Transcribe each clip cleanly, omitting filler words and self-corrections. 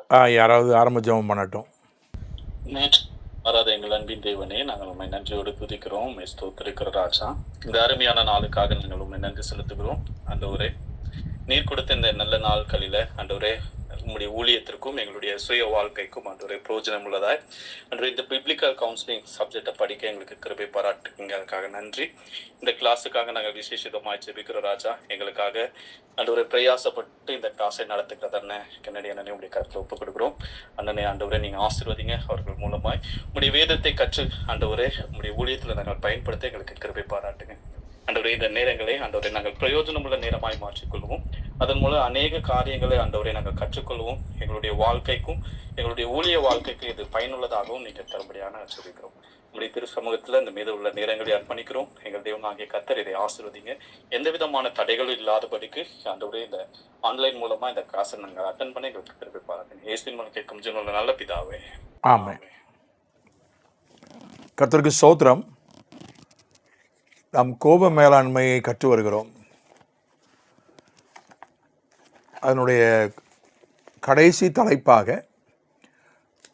யாராவது ஆரம்ப ஜெபம் பண்ணட்டும். நேற்று வராத எங்கள் அன்பின் தேவனே, நாங்கள் உண்மை நன்றியோடு துதிக்கிறோம், உண்மை ஸ்தோத்திரிக்கிற ராஜா. இந்த அருமையான நாளுக்காக நாங்கள் உண்மை நன்றி செலுத்துகிறோம். ஆண்டவரே, நீர் கொடுத்த இந்த நல்ல நாட்களில ஆண்டவரே உங்களுடைய ஊழியத்திற்கும் எங்களுடைய சுய வாழ்க்கைக்கும் ஆண்டவரே பிரயோஜனம் உள்ளதாய் அன்று இந்த பிப்ளிக்கல் கவுன்சிலிங் சப்ஜெக்டை படிக்க எங்களுக்கு கிருபை பாராட்டுங்க. அதுக்காக நன்றி. இந்த கிளாஸுக்காக நாங்கள் விசேஷமாய் ஜெபிக்கிறோம் ராஜா. எங்களுக்காக ஆண்டவரை பிரயாசப்பட்டு இந்த கிளாஸை நடத்துக்கிறது அண்ணன் கென்னடி அண்ணனே உடைய கருத்தில் ஒப்புக் கொடுக்குறோம். அண்ணனே ஆண்டவரை நீங்கள் ஆசீர்வதிங்க. அவர்கள் மூலமாய் உங்களுடைய வேதத்தை கற்று ஆண்டவரே உங்களுடைய ஊழியத்தில் நாங்கள் பயன்படுத்த எங்களுக்கு கிருபை பாராட்டுங்க. ஆண்டவரே, இந்த நேரங்களை ஆண்டவரை நாங்கள் பிரயோஜனமுள்ள நேரமாய் மாற்றிக்கொள்வோம். அதன் மூலம் அநேக காரியங்களை ஆண்டவரை நாங்கள் கற்றுக்கொள்வோம். எங்களுடைய வாழ்க்கைக்கும் எங்களுடைய ஊழிய வாழ்க்கைக்கும் இது பயனுள்ளதாகவும் நீங்கள் தரும்படியான சொல்லிக்கிறோம். உங்களுடைய திரு சமூகத்தில் இந்த மீது உள்ள நேரங்களை அர்ப்பணிக்கிறோம். எங்கள் தெய்வம் ஆகிய கர்த்தர் இதை ஆசீர்வதிங்க. எந்த விதமான தடைகளும் இல்லாதபடிக்கு ஆண்டவரே இந்த ஆன்லைன் மூலமா இந்த கிளாஸை நாங்கள் அட்டன் பண்ணி எங்களுக்கு திருப்பி பாருங்க. இயேசுவின் மூலம் கேட்கும் ஜீவனுள்ள நல்ல பிதாவே, ஆமென். கர்த்தருக்கு ஸ்தோத்திரம். நாம் கோப மேலாண்மையை கற்று வருகிறோம். அதனுடைய கடைசி தலைப்பாக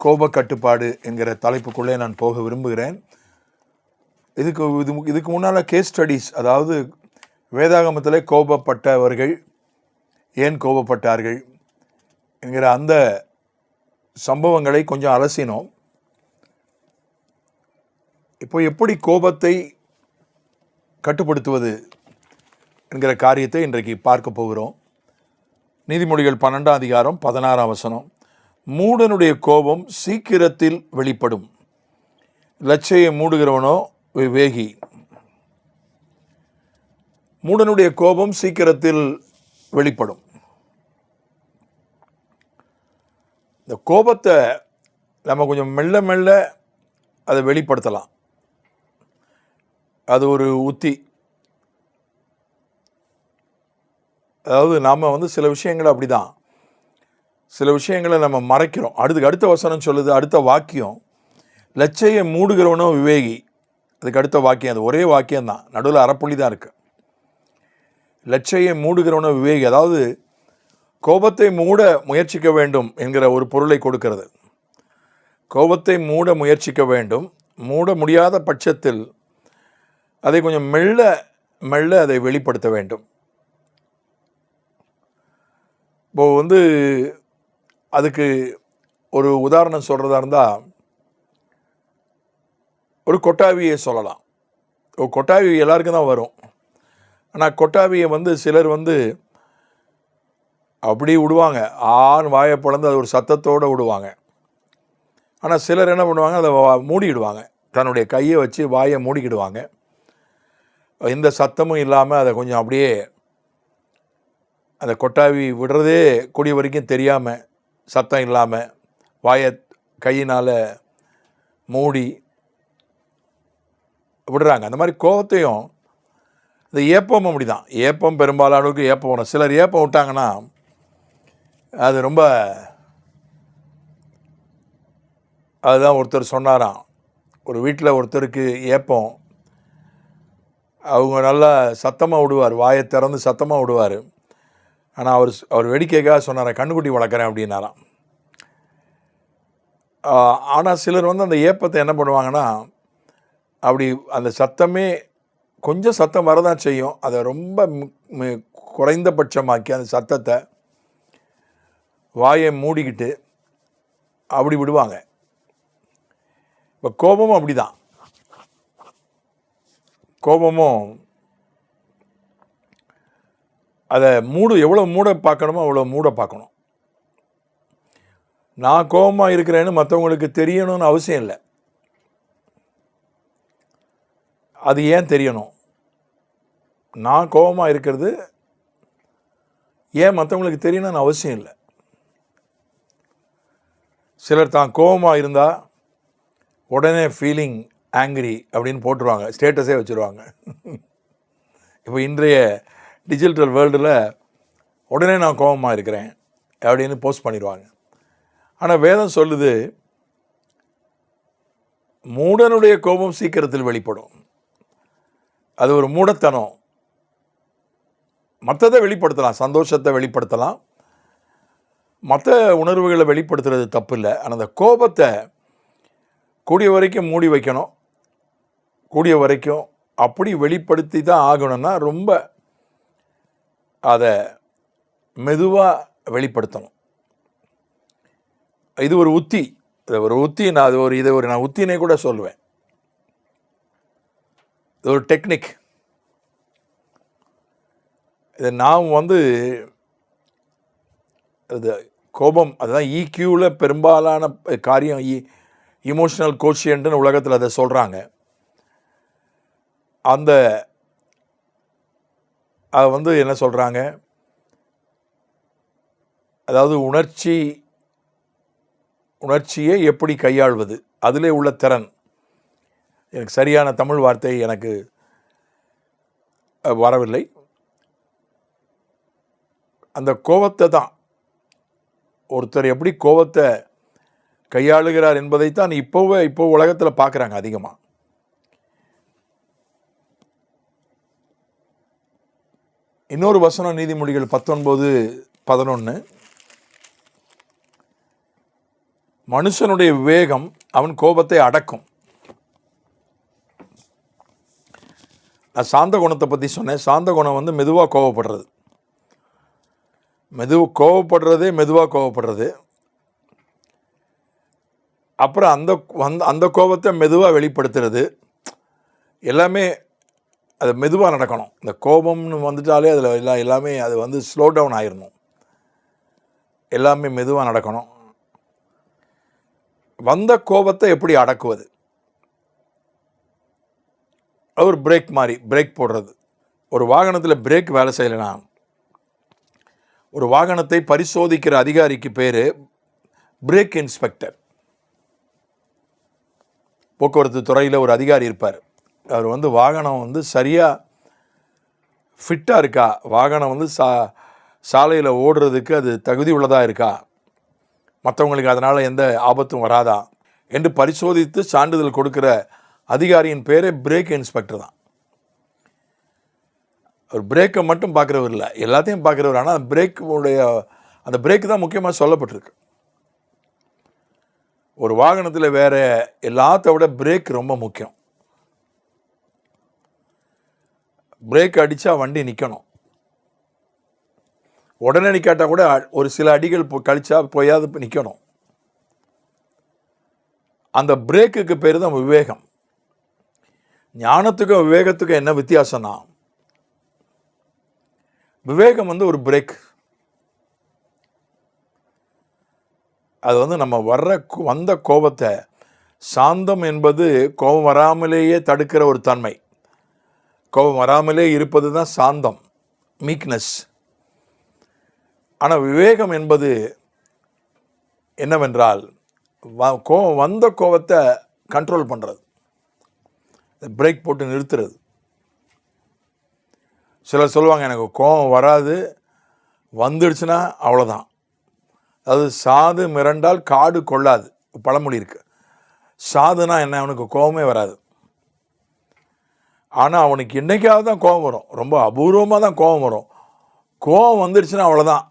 கோப கட்டுப்பாடு என்கிற தலைப்புக்குள்ளே நான் போக விரும்புகிறேன். இதுக்கு முன்னால் கேஸ் ஸ்டடீஸ், அதாவது வேதாகமத்தில் கோபப்பட்டவர்கள் ஏன் கோபப்பட்டார்கள் என்கிற அந்த சம்பவங்களை கொஞ்சம் அலசினோம். இப்போ எப்படி கோபத்தை கட்டுப்படுத்துவது என்கிற காரியத்தை இன்றைக்கு பார்க்க போகிறோம். நீதிமொழிகள் 12ஆம் அதிகாரம் 16ஆம் வசனம். மூடனுடைய கோபம் சீக்கிரத்தில் வெளிப்படும், லட்சையை மூடுகிறவனோ விவேகி. மூடனுடைய கோபம் சீக்கிரத்தில் வெளிப்படும். இந்த கோபத்தை நம்ம கொஞ்சம் மெல்ல மெல்ல அதை வெளிப்படுத்தலாம். அது ஒரு உத்தி. அதாவது நாம் சில விஷயங்களை அப்படி தான், சில விஷயங்களை நம்ம மறைக்கிறோம். அடுத்த வசனம் சொல்லுது, அடுத்த வாக்கியம், லட்சையை மூடுகிறவனோ விவேகி. அதுக்கு அடுத்த வாக்கியம், அது ஒரே வாக்கியம்தான், நடுவில் அரைப்புள்ளி தான் இருக்குது. லட்சையை மூடுகிறவனோ விவேகி, அதாவது கோபத்தை மூட முயற்சிக்க வேண்டும் என்கிற ஒரு பொருளை கொடுக்கிறது. கோபத்தை மூட முயற்சிக்க வேண்டும். மூட முடியாத பட்சத்தில் அதை கொஞ்சம் மெல்ல மெல்ல அதை வெளிப்படுத்த வேண்டும். இப்போது அதுக்கு ஒரு உதாரணம் சொல்கிறதா இருந்தால், ஒரு கொட்டாவியை சொல்லலாம். ஒரு கொட்டாவி எல்லாருக்கும் தான் வரும். ஆனால் கொட்டாவியை சிலர் அப்படி விடுவாங்க, ஆண் வாயை பிளந்து அது ஒரு சத்தத்தோடு விடுவாங்க. ஆனால் சிலர் என்ன பண்ணுவாங்க, அதை மூடிடுவாங்க, தன்னுடைய கையை வச்சு வாயை மூடிக்கிடுவாங்க. எந்த சத்தமும் இல்லாமல் அதை கொஞ்சம் அப்படியே அந்த கொட்டாவி விடுறதே கூடிய வரைக்கும் தெரியாமல், சத்தம் இல்லாமல் வாயை கையினால் மூடி விடுறாங்க. அந்த மாதிரி கோபத்தையும், இந்த ஏப்பமும் அப்படி தான். ஏப்பம் பெரும்பாலானவுக்கு ஏப்பம் வரும். சிலர் ஏப்பம் விட்டாங்கன்னா அது ரொம்ப, அதுதான் ஒருத்தர் சொன்னாராம், ஒரு வீட்டில் ஒருத்தருக்கு ஏப்பம், அவங்க நல்லா சத்தமாக விடுவார், வாயை திறந்து சத்தமாக விடுவார். ஆனால் அவர் வேடிக்கைக்காக சொன்னார், கண்ணுக்குட்டி வளர்க்குறேன் அப்படின்னாராம். ஆனால் சிலர் அந்த ஏப்பத்தை என்ன பண்ணுவாங்கன்னா, அப்படி அந்த சத்தமே கொஞ்சம் சத்தம் வரதான் செய்யும், அதை ரொம்ப குறைந்தபட்சமாக்கி அந்த சத்தத்தை வாயை மூடிக்கிட்டு அப்படி விடுவாங்க. இப்போ கோபமும் அப்படி தான். கோபமும் அதை எவ்வளோ மூட பார்க்கணுமோ அவ்வளோ மூட பார்க்கணும். நான் கோபமாக இருக்கிறேன்னு மற்றவங்களுக்கு தெரியணும்னு அவசியம் இல்லை. அது ஏன் தெரியணும்? நான் கோபமாக இருக்கிறது ஏன் மற்றவங்களுக்கு தெரியணும்னு அவசியம் இல்லை. சிலர் தான் கோபமாக இருந்தால் உடனே ஃபீலிங் ஆங்கிரி அப்படின்னு போட்டுருவாங்க, ஸ்டேட்டஸே வச்சுருவாங்க. இப்போ இன்றைய டிஜிட்டல் வேர்ல்டில் உடனே நான் கோபமாக இருக்கிறேன் அப்படின்னு போஸ்ட் பண்ணிடுவாங்க. ஆனால் வேதம் சொல்லுது, மூடனுடைய கோபம் சீக்கிரத்தில் வெளிப்படும். அது ஒரு மூடத்தனம். மற்றதை வெளிப்படுத்தலாம், சந்தோஷத்தை வெளிப்படுத்தலாம், மற்ற உணர்வுகளை வெளிப்படுத்துறது தப்பு இல்லை. ஆனால் அந்த கோபத்தை கூடிய வரைக்கும் மூடி வைக்கணும். கூடிய வரைக்கும் அப்படி வெளிப்படுத்தி தான் ஆகணும்னா ரொம்ப அதை மெதுவாக வெளிப்படுத்தணும். இது ஒரு உத்தி. நான் நான் உத்தினே கூட சொல்லுவேன். இது ஒரு டெக்னிக். இதை நாம் இது கோபம், அதுதான் EQவில் பெரும்பாலான காரியம் இமோஷனல் கோஷியன்ட்னு உலகத்தில் அதை சொல்கிறாங்க. அது என்ன சொல்கிறாங்க, அதாவது உணர்ச்சியை எப்படி கையாள்வது, அதிலே உள்ள திறன். எனக்கு சரியான தமிழ் வார்த்தை எனக்கு வரவில்லை. அந்த கோபத்தை தான் ஒருத்தர் எப்படி கோபத்தை கையாளுகிறார் என்பதைத்தான் இப்போ உலகத்தில் பார்க்குறாங்க அதிகமாக. இன்னொரு வசனம் நீதிமொழிகள் 19:11, மனுஷனுடைய விவேகம் அவன் கோபத்தை அடக்கும். நான் சாந்த குணத்தை பற்றி சொன்னேன். சாந்த குணம் மெதுவாக கோபப்படுறது. மெதுவாக கோபப்படுறது. அப்புறம் அந்த கோபத்தை மெதுவாக வெளிப்படுத்துறது. எல்லாமே அது மெதுவாக நடக்கணும். இந்த கோபம்னு வந்துட்டாலே அதில் எல்லாமே அது ஸ்லோ டவுன் ஆயிடணும். எல்லாமே மெதுவாக நடக்கணும். வந்த கோபத்தை எப்படி அடக்குவது? ஒரு பிரேக் போடுறது. ஒரு வாகனத்தில் பிரேக் வேலை செய்யலைன்னா, ஒரு வாகனத்தை பரிசோதிக்கிற அதிகாரிக்கு பேர் பிரேக் இன்ஸ்பெக்டர். போக்குவரத்து துறையில் ஒரு அதிகாரி இருப்பார். அவர் வாகனம் சரியாக ஃபிட்டாக இருக்கா, வாகனம் சாலையில் ஓடுறதுக்கு அது தகுதி உள்ளதாக இருக்கா, மற்றவங்களுக்கு அதனால் எந்த ஆபத்தும் வராதா என்று பரிசோதித்து சான்றிதழ் கொடுக்குற அதிகாரியின் பேரே பிரேக் இன்ஸ்பெக்டர் தான். அவர் பிரேக்கை மட்டும் பார்க்குறவர் இல்லை, எல்லாத்தையும் பார்க்குறவர். ஆனால் அந்த பிரேக் தான் முக்கியமாக சொல்லப்பட்டிருக்கு. ஒரு வாகனத்தில் வேற எல்லாத்த விட பிரேக் ரொம்ப முக்கியம். பிரேக் அடித்தா வண்டி நிற்கணும். உடனே நிற்காட்டா கூட ஒரு சில அடிகள் கழிச்சா போயாவது நிற்கணும். அந்த பிரேக்குக்கு பேர் தான் விவேகம். ஞானத்துக்கும் விவேகத்துக்கும் என்ன வித்தியாசம்னா, விவேகம் ஒரு பிரேக். அது நம்ம வந்த கோபத்தை, சாந்தம் என்பது கோபம் வராமலேயே தடுக்கிற ஒரு தன்மை. கோபம் வராமலே இருப்பது தான் சாந்தம், மீக்னஸ். ஆனால் விவேகம் என்பது என்னவென்றால், வந்த கோபத்தை கண்ட்ரோல் பண்ணுறது, பிரேக் போட்டு நிறுத்துறது. சிலர் சொல்லுவாங்க, எனக்கு கோபம் வராது, வந்துடுச்சுன்னா அவ்வளோதான். அதாவது சாது மிரண்டால் காடு கொள்ளாது பழமொழி இருக்கு. சாதுனா என்ன, அவனுக்கு கோபமே வராது. ஆனால் அவனுக்கு என்னைக்காவது தான் கோபம் வரும், ரொம்ப அபூர்வமாக தான் கோபம் வரும். கோபம் வந்துடுச்சுன்னா அவ்வளோதான்,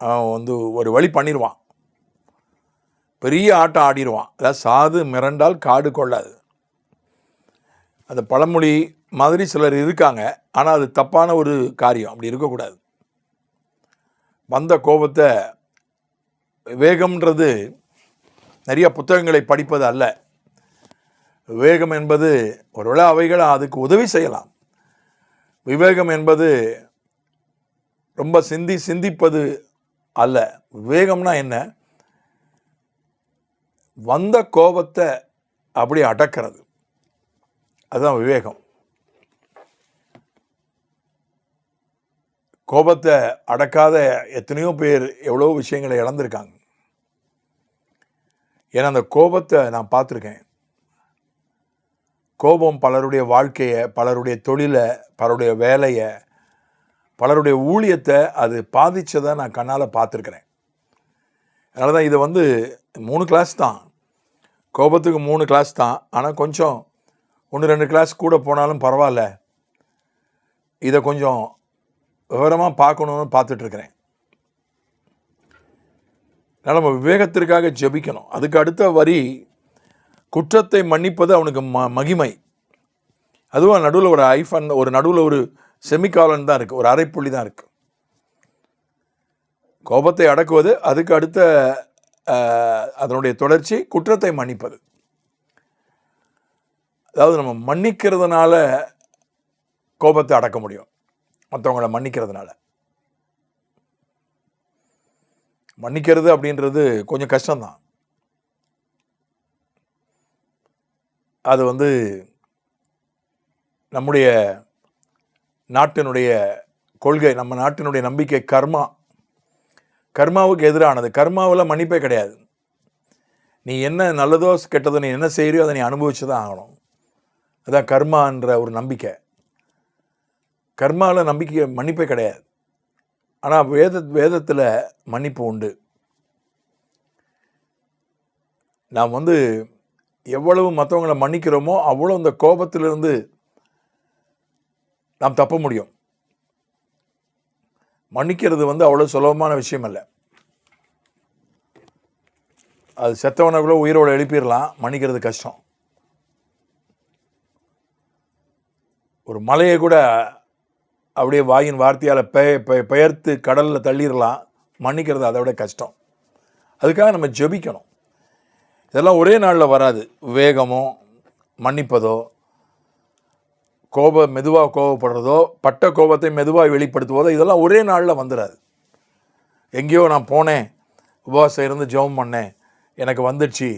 அவன் ஒரு வழி பண்ணிடுவான், பெரிய ஆட்டம் ஆடிடுவான். அதாவது சாது மிரண்டால் காடு கொள்ளாது. அந்த பழமொழி மாதிரி சிலர் இருக்காங்க. ஆனால் அது தப்பான ஒரு காரியம். அப்படி இருக்கக்கூடாது. வந்த கோபத்தை, விவேகம்ன்றது நிறைய புத்தகங்களை படிப்பது அல்ல. விவேகம் என்பது ஒருவேளை அவைகளை அதுக்கு உதவி செய்யலாம். விவேகம் என்பது ரொம்ப சிந்திப்பது அல்ல. விவேகம்னா என்ன, வந்த கோபத்தை அப்படி அடக்கிறது, அதுதான் விவேகம். கோபத்தை அடக்காத எத்தனையோ பேர் எவ்வளோ விஷயங்களை இழந்திருக்காங்க. ஏன்னா அந்த கோபத்தை நான் பார்த்துருக்கேன். கோபம் பலருடைய வாழ்க்கையை, பலருடைய தொழிலை, பலருடைய வேலையை, பலருடைய ஊழியத்தை அது பாதித்ததை நான் கண்ணால் பார்த்துருக்கிறேன். அதனால தான் இதை 3 கிளாஸ் தான், கோபத்துக்கு 3 கிளாஸ் தான். ஆனால் கொஞ்சம் 1-2 கிளாஸ் கூட போனாலும் பரவாயில்ல, இதை கொஞ்சம் விவரமாக பார்க்கணுன்னு பார்த்துட்ருக்கிறேன். அதனால் நம்ம விவேகத்திற்காக ஜெபிக்கணும். அதுக்கு அடுத்த வரி, குற்றத்தை மன்னிப்பது அவனுக்கு மகிமை. அதுவும் நடுவில் ஒரு ஐஃபன், ஒரு நடுவில் ஒரு செமிகாலன் தான் இருக்குது, ஒரு அரைப்புள்ளி தான் இருக்குது. கோபத்தை அடக்குவது, அதுக்கு அடுத்த அதனுடைய தொடர்ச்சி குற்றத்தை மன்னிப்பது. அதாவது நம்ம மன்னிக்கிறதுனால கோபத்தை அடக்க முடியும், மற்றவங்கள மன்னிக்கிறதுனால. மன்னிக்கிறது அப்படின்றது கொஞ்சம் கஷ்டம்தான். அது வந்து நம்முடைய நாட்டினுடைய கொள்கை, நம்ம நாட்டினுடைய நம்பிக்கை கர்மாவுக்கு எதிரானது. கர்மாவில் மன்னிப்பே கிடையாது. நீ என்ன நல்லதோ கெட்டதோ நீ என்ன செய்யறியோ அதை நீ அனுபவிச்சு தான் ஆகணும். அதுதான் கர்மான்ற ஒரு நம்பிக்கை. கர்மாவில் நம்பிக்கை மன்னிப்பே கிடையாது. ஆனால் வேதத்தில் மன்னிப்பு உண்டு. நாம் வந்து எவ்வளவு மற்றவங்களை மன்னிக்கிறோமோ அவ்வளோ அந்த கோபத்திலிருந்து நாம் தப்ப முடியும். மன்னிக்கிறது வந்து அவ்வளோ சுலபமான விஷயம் அல்ல. அது செத்தவனை கூட உயிரோடு எழுப்பிடலாம், மன்னிக்கிறது கஷ்டம். ஒரு மலையை கூட அப்படியே வாயின் வார்த்தையால் பெயர்த்து கடலில் தள்ளிடலாம், மன்னிக்கிறது அதை விட கஷ்டம். அதுக்காக நம்ம ஜெபிக்கணும். இதெல்லாம் ஒரே நாளில் வராது. விவேகமோ மன்னிப்பதோ, மெதுவாக கோபப்படுறதோ, பட்ட கோபத்தை மெதுவாக வெளிப்படுத்துவதோ, இதெல்லாம் ஒரே நாளில் வந்துடாது. எங்கேயோ நான் போனேன், உபவாசம் இருந்து ஜெபம் பண்ணேன், எனக்கு வந்துடுச்சு,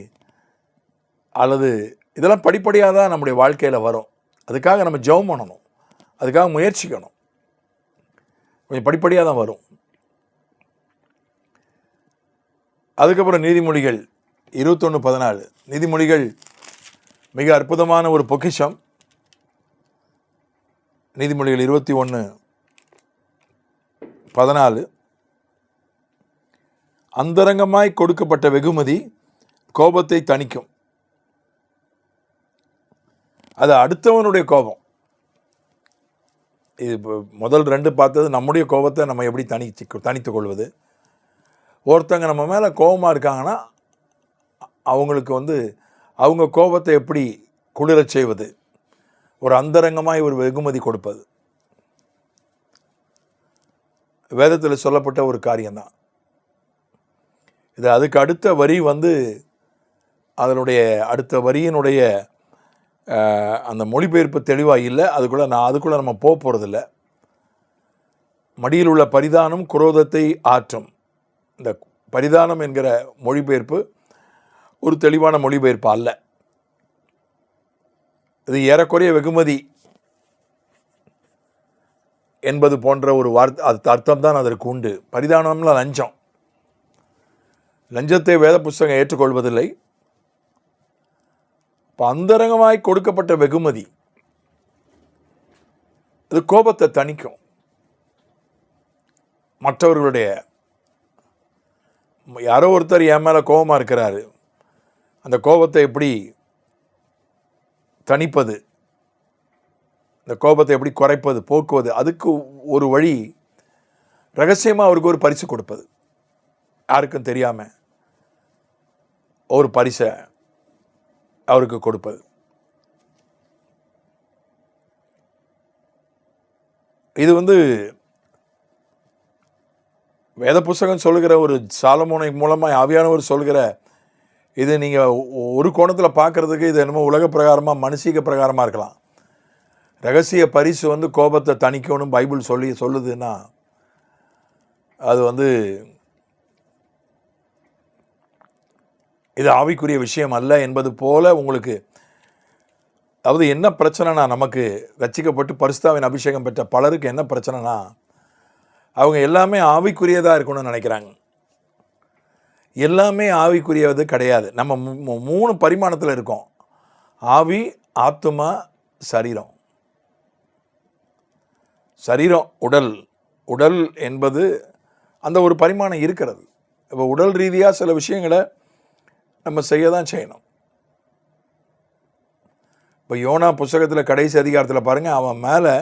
அல்லது இதெல்லாம் படிப்படியாக தான் நம்முடைய வாழ்க்கையில் வரும். அதுக்காக நம்ம ஜெபம் பண்ணணும், அதுக்காக முயற்சிக்கணும். கொஞ்சம் படிப்படியாக தான் வரும். அதுக்கப்புறம் நீதிமொழிகள் 21:14. நீதிமொழிகள் மிக அற்புதமான ஒரு பொக்கிஷம். நீதிமொழிகள் 21:14. அந்தரங்கமாய் கொடுக்கப்பட்ட வெகுமதி கோபத்தை தணிக்கும். அது அடுத்தவனுடைய கோபம். இது முதல் 2 பார்த்தது நம்முடைய கோபத்தை நம்ம எப்படி தணித்து கொள்வது. ஒருத்தங்க நம்ம மேலே கோபமாக இருக்காங்கன்னா அவங்களுக்கு வந்து அவங்க கோபத்தை எப்படி குளிரச் செய்வது, ஒரு அந்தரங்கமாய் ஒரு வெகுமதி கொடுப்பது. வேதத்தில் சொல்லப்பட்ட ஒரு காரியம்தான் இது. அதுக்கு அடுத்த வரி வந்து அதனுடைய அடுத்த வரியினுடைய அந்த மொழிபெயர்ப்பு தெளிவாக இல்லை. அதுக்குள்ளே நம்ம போகிறதில்ல. மடியில் உள்ள பரிதானம் குரோதத்தை ஆற்றும். இந்த பரிதானம் என்கிற மொழிபெயர்ப்பு ஒரு தெளிவான மொழிபெயர்ப்பு அல்ல. இது ஏறக்குறைய வெகுமதி என்பது போன்ற ஒரு அர்த்தம் தான் அதற்கு உண்டு. பரிதானம்ல லஞ்சம். லஞ்சத்தை வேத புஸ்தகம் ஏற்றுக்கொள்வதில்லை. இப்போ அந்தரங்கமாய் கொடுக்கப்பட்ட வெகுமதி இது கோபத்தை தணிக்கும். மற்றவர்களுடைய யாரோ ஒருத்தர் என் மேலே கோபமாக இருக்கிறாரு, அந்த கோபத்தை எப்படி தணிப்பது, இந்த கோபத்தை எப்படி குறைப்பது, போக்குவது, அதுக்கு ஒரு வழி ரகசியமாக அவருக்கு ஒரு பரிசு கொடுப்பது. யாருக்கும் தெரியாமல் ஒரு பரிசை அவருக்கு கொடுப்பது. இது வந்து வேத புஸ்தகம் சொல்லுகிற ஒரு சாலமோனை மூலமாக ஆவியானவர் சொல்கிற இது. நீங்கள் ஒரு கோணத்தில் பார்க்குறதுக்கு இது என்னமோ உலக பிரகாரமாக மனுஷிக பிரகாரமாக இருக்கலாம். ரகசிய பரிசு வந்து கோபத்தை தணிக்கணும் பைபிள் சொல்லுதுன்னா அது வந்து இது ஆவிக்குரிய விஷயம் அல்ல என்பது போல உங்களுக்கு. அதாவது என்ன பிரச்சனைனா, நமக்கு ரட்சிக்கப்பட்டு பரிசுத்தாவின் அபிஷேகம் பெற்ற பலருக்கு என்ன பிரச்சனைனா, அவங்க எல்லாமே ஆவிக்குரியதாக இருக்கணும்னு நினைக்கிறாங்க. எல்லாமே ஆவிக்குரியது கிடையாது. நம்ம 3 பரிமாணத்தில் இருக்கோம்: ஆவி, ஆத்துமா, சரீரம். சரீரம் உடல் என்பது அந்த ஒரு பரிமாணம் இருக்கிறது. இப்போ உடல் ரீதியாக சில விஷயங்களை நம்ம செய்ய தான் செய்யணும். இப்போ யோனா புஸ்தகத்தில் கடைசி அதிகாரத்தில் பாருங்கள், அவன் மேலே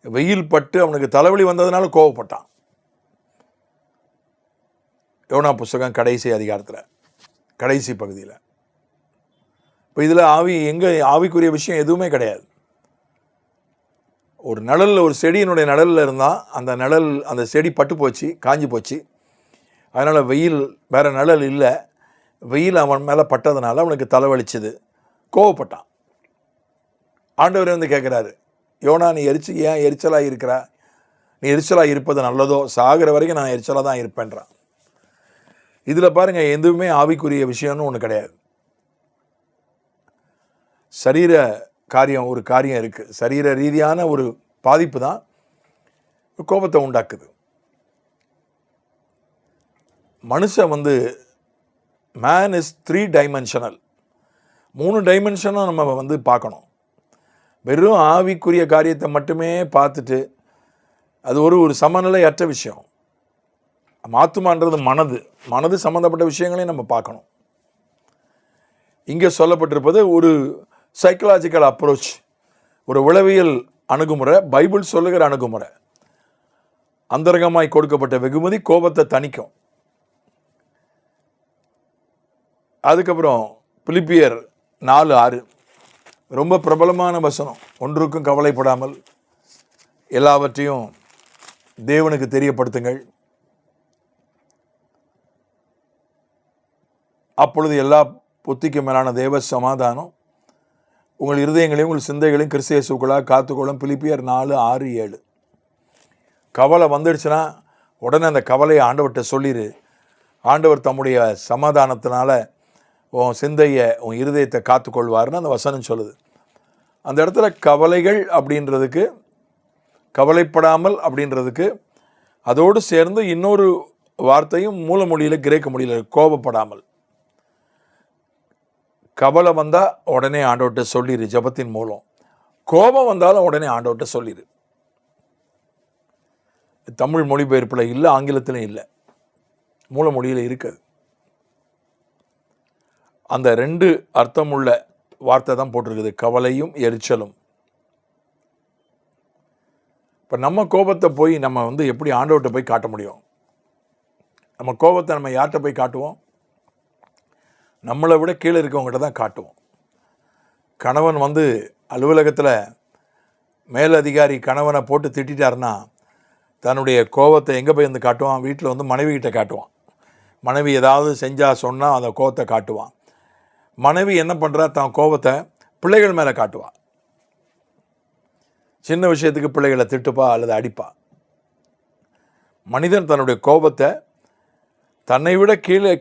வெயில் பட்டு அவனுக்கு தலைவலி வந்ததுனால கோவப்பட்டான். யோனா புஸ்தகம் கடைசி அதிகாரத்தில் கடைசி பகுதியில். இப்போ இதில் ஆவிக்குரிய விஷயம் எதுவுமே கிடையாது. ஒரு நிழலில், ஒரு செடியினுடைய நிழலில் இருந்தால் அந்த செடி பட்டு போச்சு, காஞ்சி போச்சு. அதனால் வெயில், வேறு நிழல் இல்லை, வெயில் அவன் மேலே பட்டதுனால அவனுக்கு தலைவலிச்சது, கோவப்பட்டான். ஆண்டவர் வந்து கேட்குறாரு, யோனா நீ ஏன் எரிச்சலாக இருக்கிறா? நீ எரிச்சலாக இருப்பது நல்லதோ? சாகிற வரைக்கும் நான் எரிச்சலாக தான் இருப்பேன்றான். இதில் பாருங்கள், எதுவுமே ஆவிக்குரிய விஷயம்னு ஒன்று கிடையாது. சரீர காரியம், ஒரு காரியம் இருக்குது. சரீர ரீதியான ஒரு பாதிப்பு தான் கோபத்தை உண்டாக்குது. மனுஷன் வந்து மேன் இஸ் 3 டைமென்ஷனல். 3 டைமென்ஷனும் நம்ம வந்து பார்க்கணும். வெறும் ஆவிக்குரிய காரியத்தை மட்டுமே பார்த்துட்டு அது ஒரு சமநிலையற்ற விஷயம். ஆத்துமான்றது மனது சம்மந்தப்பட்ட விஷயங்களையும் நம்ம பார்க்கணும். இங்கே சொல்லப்பட்டிருப்பது ஒரு சைக்கலாஜிக்கல் அப்ரோச், ஒரு உளவியல் அணுகுமுறை, பைபிள் சொல்லுகிற அணுகுமுறை. அந்தரங்கமாய் கொடுக்கப்பட்ட வெகுமதி கோபத்தை தணிக்கும். அதுக்கப்புறம் பிலிப்பியர் 4:6 ரொம்ப பிரபலமான வசனம். ஒன்றுக்கும் கவலைப்படாமல் எல்லாவற்றையும் தேவனுக்கு தெரியப்படுத்துங்கள், அப்பொழுது எல்லா புத்திக்கு மேலான தேவ சமாதானம் உங்கள் இருதயங்களையும் உங்கள் சிந்தைகளையும் கிறிஸ்து இயேசுக்குள்ளாக காத்துக்கொள்ளும். பிலிப்பியர் 4:6-7. கவலை வந்துடுச்சுன்னா உடனே அந்த கவலையை ஆண்டவர்கிட்ட சொல்லிடு. ஆண்டவர் தம்முடைய சமாதானத்தினால உன் சிந்தையை, உன் இருதயத்தை காத்துக்கொள்வார்னு அந்த வசனம் சொல்லுது. அந்த இடத்துல கவலைகள் அப்படின்றதுக்கு, கவலைப்படாமல் அப்படின்றதுக்கு அதோடு சேர்ந்து இன்னொரு வார்த்தையும் மூல மொழியில், கிரேக்க மொழியில், கோபப்படாமல். கவலை வந்தால் உடனே ஆண்டவர்கிட்ட சொல்லிடு ஜெபத்தின் மூலம். கோபம் வந்தாலும் உடனே ஆண்டவர்கிட்ட சொல்லிடு. தமிழ் மொழிபெயர்ப்பில் இல்லை, ஆங்கிலத்திலும் இல்லை, மூல மொழியில் இருக்குது. அந்த 2 அர்த்தமுள்ள வார்த்தை தான் போட்டிருக்குது, கவலையும் எரிச்சலும். இப்போ நம்ம கோபத்தை போய் நம்ம வந்து எப்படி ஆண்டவர்கிட்ட போய் காட்ட முடியும்? நம்ம கோபத்தை நம்ம யார்கிட்ட போய் காட்டுவோம்? நம்மளை விட கீழே இருக்கவங்ககிட்ட தான் காட்டுவோம். கணவன் வந்து அலுவலகத்தில் மேலதிகாரி கணவனை போட்டு திட்டாருன்னா தன்னுடைய கோபத்தை எங்கே போய் வந்து காட்டுவான்? வீட்டில் வந்து மனைவிகிட்ட காட்டுவான். மனைவி ஏதாவது சொன்னால் அந்த கோபத்தை காட்டுவான். மனைவி என்ன பண்ணுறா? தான் கோபத்தை பிள்ளைகள் மேலே காட்டுவாள். சின்ன விஷயத்துக்கு பிள்ளைகளை திட்டுப்பா அல்லது அடிப்பா. மனிதன் தன்னுடைய கோபத்தை தன்னை விட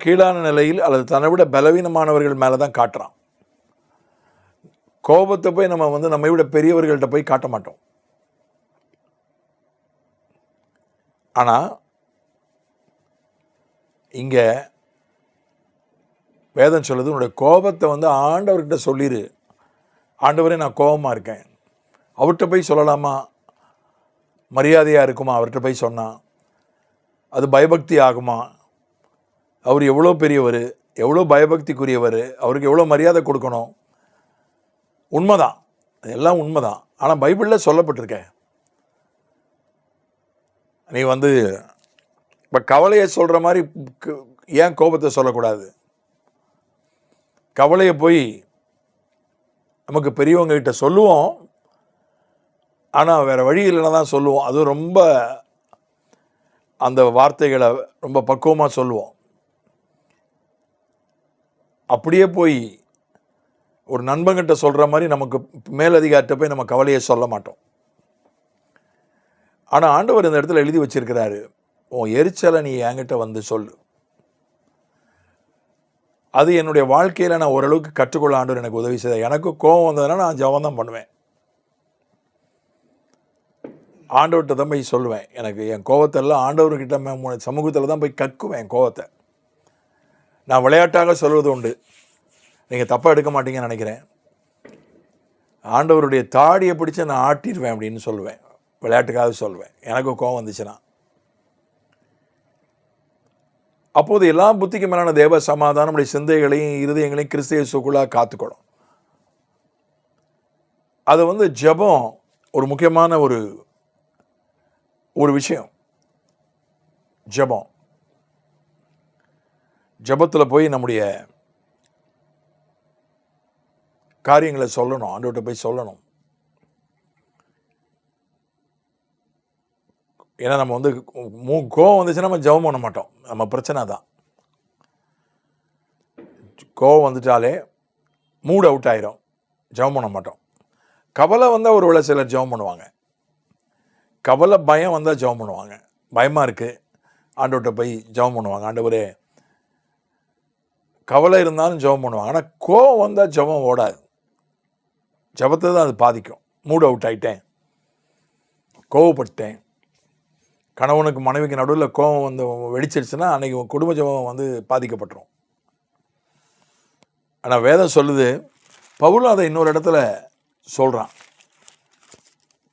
கீழான நிலையில் அல்லது தன்னை விட பலவீனமானவர்கள் மேலே தான் காட்டுறான். கோபத்தை போய் நம்ம வந்து நம்மை விட பெரியவர்கள்ட்ட போய் காட்ட மாட்டோம். ஆனால் இங்கே வேதம் சொல்லுது, உன்னுடைய கோபத்தை வந்து ஆண்டவர்கிட்ட சொல்லிடு. ஆண்டவரே நான் கோபமாக இருக்கேன். அவர்கிட்ட போய் சொல்லலாமா? மரியாதையாக இருக்குமா அவர்கிட்ட போய் சொன்னால்? அது பயபக்தி ஆகுமா? அவர் எவ்வளோ பெரியவர், எவ்வளோ பயபக்திக்குரியவர், அவருக்கு எவ்வளோ மரியாதை கொடுக்கணும். உண்மைதான், எல்லாம் உண்மைதான். ஆனால் பைபிளில் சொல்லப்பட்டிருக்கேன். நீ வந்து இப்போ கவலையை சொல்கிற மாதிரி ஏன் கோபத்தை சொல்லக்கூடாது? கவலையை போய் நமக்கு பெரியவங்ககிட்ட சொல்லுவோம், ஆனால் வேறு வழி இல்லைன்னா தான் சொல்லுவோம். அதுவும் ரொம்ப அந்த வார்த்தைகளை ரொம்ப பக்குவமாக சொல்லுவோம். அப்படியே போய் ஒரு நண்பங்கிட்ட சொல்கிற மாதிரி நமக்கு மேலதிகாரிட்ட போய் நம்ம கவலையை சொல்ல மாட்டோம். ஆனால் ஆண்டவர் இந்த இடத்துல எழுதி வச்சிருக்கிறாரு, உன் எரிச்சலை நீ என்கிட்ட வந்து சொல்லு. அது என்னுடைய வாழ்க்கையில் நான் ஓரளவுக்கு கற்றுக்கொள்ள ஆண்டவர் எனக்கு உதவி செய்தார். எனக்கு கோபம் வந்ததுன்னா நான் ஜெபம் தான் பண்ணுவேன். ஆண்டவர்கிட்ட தான் போய் சொல்லுவேன். எனக்கு என் கோபத்தெல்லாம் ஆண்டவர்கிட்ட சமூகத்தில் தான் போய் கக்குவேன். என் கோபத்தை நான் விளையாட்டாக சொல்வது உண்டு, நீங்கள் தப்பாக எடுக்க மாட்டீங்கன்னு நினைக்கிறேன். ஆண்டவருடைய தாடியை பிடிச்சி நான் ஆட்டிடுவேன் அப்படின்னு சொல்லுவேன், விளையாட்டுக்காக சொல்லுவேன். எனக்கு கோபம் வந்துச்சுன்னா அப்போது எல்லா புத்திக்கு மேலான தேவ சமாதானம் நம்முடைய சிந்தைகளையும் இருதயங்களையும் கிறிஸ்து இயேசுக்குள்ளாக காத்துக்கணும். அது வந்து ஜெபம் ஒரு முக்கியமான ஒரு விஷயம். ஜெபம் ஜெபத்தில் போய் நம்முடைய காரியங்களை சொல்லணும், ஆண்டவர்கிட்ட போய் சொல்லணும். ஏன்னா நம்ம வந்து கோவம் வந்துச்சுன்னா நம்ம ஜெபம் பண்ண மாட்டோம். நம்ம பிரச்சனை தான். கோவம் வந்துட்டாலே மூட் அவுட் ஆயிரும், ஜெபம் பண்ண மாட்டோம். கவலை வந்தால் ஒரு வேளை சிலர் ஜெபம் பண்ணுவாங்க. கவலை பயம் வந்தால் ஜெபம் பண்ணுவாங்க. பயமாக இருக்குது, ஆண்டவர்கிட்ட போய் ஜெபம் பண்ணுவாங்க. ஆண்டவரே, கவலை இருந்தாலும் ஜெபம் பண்ணுவாங்க. ஆனால் கோவம் வந்தால் ஜெபம் ஓடாது. ஜெபத்தை தான் அது பாதிக்கும். மூட் அவுட் ஆகிட்டேன், கோவப்பட்டேன், கணவனுக்கு மனைவிக்கு நடுவில் கோவம் வந்து வெடிச்சிருச்சுன்னா அன்றைக்கி குடும்ப ஜெபம் வந்து பாதிக்கப்பட்டுரும். ஆனால் வேதம் சொல்லுது, பவுலும் அதை இன்னொரு இடத்துல சொல்கிறான்.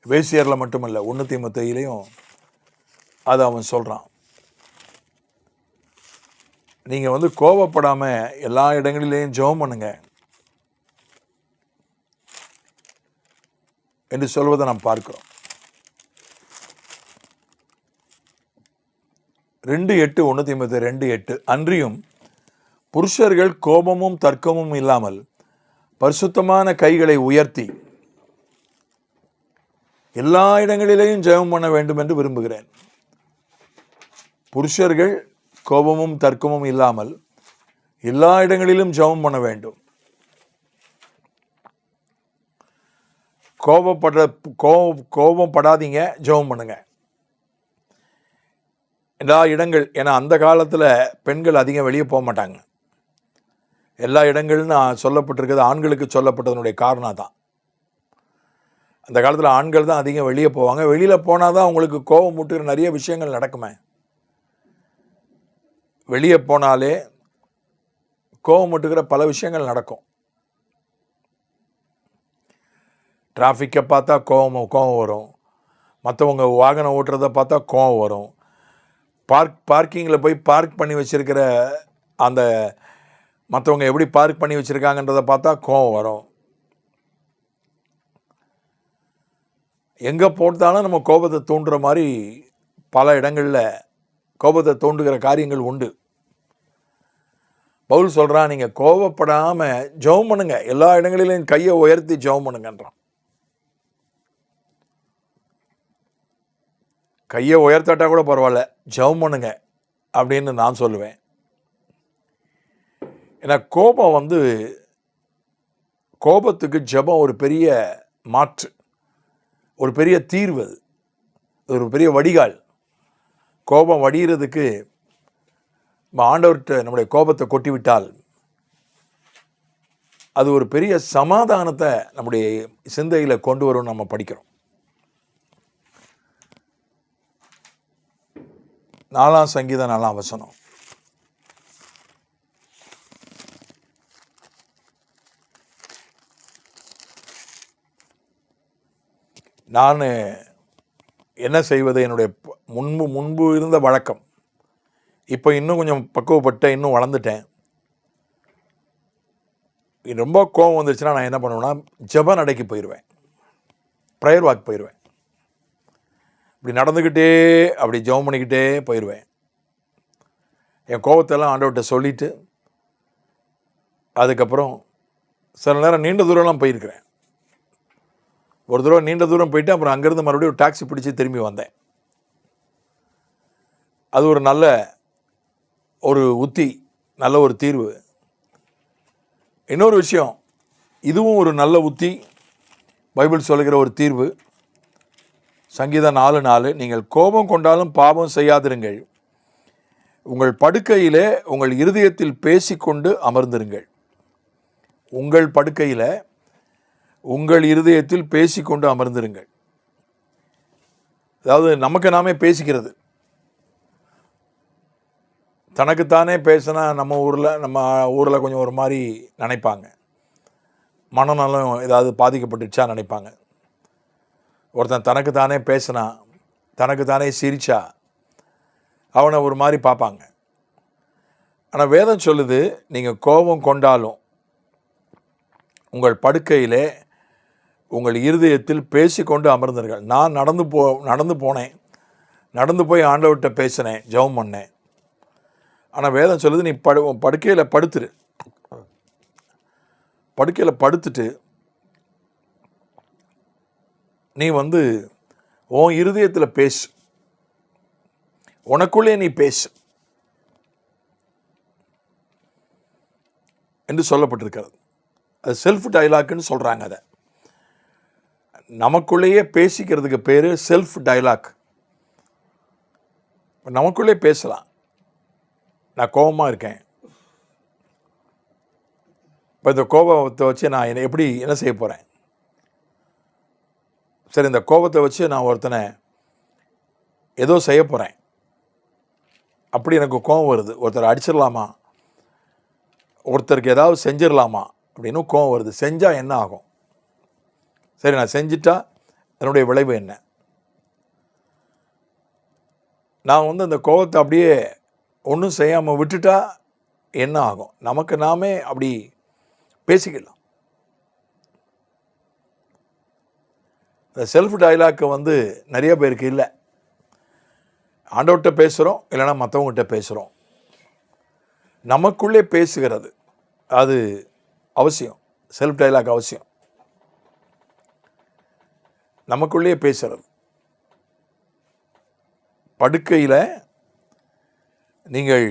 வேசியரில் மட்டுமல்ல, 1 தீமோத்தேயுலையும் அதை அவன் சொல்கிறான். நீங்கள் வந்து கோவப்படாமல் எல்லா இடங்களிலேயும் ஜெபம் பண்ணுங்க என்று சொல்வதை நாம் பார்க்கிறோம். 2:8 1 தீமோத்தேயு 2:8 அன்றியும் புருஷர்கள் கோபமும் தர்க்கமும் இல்லாமல் பரிசுத்தமான கைகளை உயர்த்தி எல்லா இடங்களிலேயும் ஜெபம் பண்ண வேண்டும் என்று விரும்புகிறேன். புருஷர்கள் கோபமும் தர்க்கமும் இல்லாமல் எல்லா இடங்களிலும் ஜெபம் பண்ண வேண்டும். கோபப்படாதீங்க, ஜெபம் பண்ணுங்க. எல்லா இடங்கள், ஏன்னா அந்த காலத்தில் பெண்கள் அதிகம் வெளியே போக மாட்டாங்க. எல்லா இடங்கள்னு சொல்லப்பட்டிருக்கிறது ஆண்களுக்கு சொல்லப்பட்டதனுடைய காரணம் தான். அந்த காலத்தில் ஆண்கள் தான் அதிகம் வெளியே போவாங்க. வெளியில் போனால் தான் அவங்களுக்கு கோபம் முட்டுகிற நிறைய விஷயங்கள் நடக்குமே. வெளியே போனாலே கோபம் முட்டுகிற பல விஷயங்கள் நடக்கும். டிராஃபிக்கை பார்த்தா கோபம் வரும். மற்றவங்க வாகனம் ஓட்டுறதை பார்த்தா கோபம் வரும். பார்க்கிங்கில் போய் பார்க் பண்ணி வச்சுருக்கிற அந்த மற்றவங்க எப்படி பார்க் பண்ணி வச்சுருக்காங்கன்றதை பார்த்தா கோபம் வரும். எங்கே போட்டாலும் நம்ம கோபத்தை தூண்டுற மாதிரி பல இடங்களில் கோபத்தை தூண்டுகிற காரியங்கள் உண்டு. பவுல் சொல்கிறான், நீங்கள் கோபப்படாமல் ஜெபம் பண்ணுங்க, எல்லா இடங்களிலும் கையை உயர்த்தி ஜெபம் பண்ணுங்கன்றான். கையை உயர்த்தாட்டா கூட பரவாயில்ல, ஜெபம் பண்ணுங்க அப்படின்னு நான் சொல்லுவேன். ஏன்னா கோபம் வந்து, கோபத்துக்கு ஜெபம் ஒரு பெரிய மாற்று, ஒரு பெரிய தீர்வு. அது ஒரு பெரிய வடிகால். கோபம் வடிகிறதுக்கு ஆண்டவர்கிட்ட நம்முடைய கோபத்தை கொட்டிவிட்டால் அது ஒரு பெரிய சமாதானத்தை நம்முடைய சிந்தையில் கொண்டு வரும். நம்ம படிக்கிறோம். 4 சங்கீதம் 4 வசனம். நான் என்ன செய்வது, என்னுடைய முன்பு இருந்த வழக்கம், இப்போ இன்னும் கொஞ்சம் பக்குவப்பட்டேன், இன்னும் வளர்ந்துட்டேன். ரொம்ப கோபம் வந்துருச்சுன்னா நான் என்ன பண்ணுவேன்னா, ஜெப நடைக்கு போயிடுவேன், ப்ரேயர் வாக் போயிடுவேன். இப்படி நடந்துக்கிட்டே அப்படி ஜெபம் பண்ணிக்கிட்டே போயிடுவேன். என் கோபத்தெல்லாம் ஆண்டவர்கிட்ட சொல்லிவிட்டு அதுக்கப்புறம் சில நேரம் நீண்ட தூரம்லாம் போயிருக்கிறேன். ஒரு தடவை நீண்ட தூரம் போயிட்டு அப்புறம் அங்கேருந்து மறுபடியும் ஒரு டாக்ஸி பிடிச்சி திரும்பி வந்தேன். அது ஒரு நல்ல ஒரு உத்தி, நல்ல ஒரு தீர்வு. இன்னொரு விஷயம், இதுவும் ஒரு நல்ல உத்தி, பைபிள் சொல்லுகிற ஒரு தீர்வு. சங்கீதம் 4:4 நீங்கள் கோபம் கொண்டாலும் பாவம் செய்யாதிருங்கள், உங்கள் படுக்கையிலே உங்கள் இருதயத்தில் பேசிக்கொண்டு அமர்ந்திருங்கள். உங்கள் படுக்கையில் உங்கள் இருதயத்தில் பேசிக்கொண்டு அமர்ந்திருங்கள். அதாவது நமக்கு நாமே பேசிக்கிறது. தனக்குத்தானே பேசினா நம்ம ஊரில் கொஞ்சம் ஒரு மாதிரி நினைப்பாங்க, மனநலம் ஏதாவது பாதிக்கப்பட்டுச்சா நினைப்பாங்க. ஒருத்தன் தனக்குத்தானே பேசினா, தனக்குத்தானே சிரிச்சா அவனை ஒரு மாதிரி பார்ப்பாங்க. ஆனால் வேதம் சொல்லுது, நீங்கள் கோபம் கொண்டாலும் உங்கள் படுக்கையிலே உங்கள் இருதயத்தில் பேசிக்கொண்டு அமர்ந்தீர்கள். நான் நடந்து போனேன், நடந்து போய் ஆண்டவர்கிட்ட பேசினேன், ஜெபம் பண்ணேன். ஆனால் வேதம் சொல்லுது நீ படுக்கையில் படுத்துரு. படுக்கையில் படுத்துட்டு நீ வந்து உன் இருதயத்தில் பேசு, உனக்குள்ளே நீ பேசு என்று சொல்லப்பட்டிருக்கிறது. அது செல்ஃப் டைலாக்னு சொல்கிறாங்க. அதை நமக்குள்ளேயே பேசிக்கிறதுக்கு பேர் செல்ஃப் டைலாக். நமக்குள்ளே பேசலாம். நான் கோபமாக இருக்கேன், இப்போ இந்த கோபத்தை வச்சு நான் என்ன செய்ய போகிறேன்? சரி, இந்த கோபத்தை வச்சு நான் ஒருத்தனை ஏதோ செய்ய போகிறேன், அப்படி எனக்கு கோபம் வருது. ஒருத்தர் அடிச்சிடலாமா, ஒருத்தருக்கு ஏதாவது செஞ்சிடலாமா அப்படின்னு கோபம் வருது. செஞ்சால் என்ன ஆகும்? சரி, நான் செஞ்சிட்டா அதனுடைய விளைவு என்ன? நான் வந்து அந்த கோபத்தை அப்படியே ஒன்றும் செய்யாமல் விட்டுட்டா என்ன ஆகும்? நமக்கு நாமே அப்படி பேசிக்கலாம். இந்த செல்ஃப் டைலாக்கு வந்து நிறைய பேருக்கு இல்லை. ஆண்டவர்கிட்ட பேசுகிறோம், இல்லைன்னா மற்றவங்ககிட்ட பேசுகிறோம். நமக்குள்ளே பேசுகிறது அது அவசியம். செல்ஃப் டைலாக் அவசியம். நமக்குள்ளே பேசுகிறது. படுக்கையில் நீங்கள்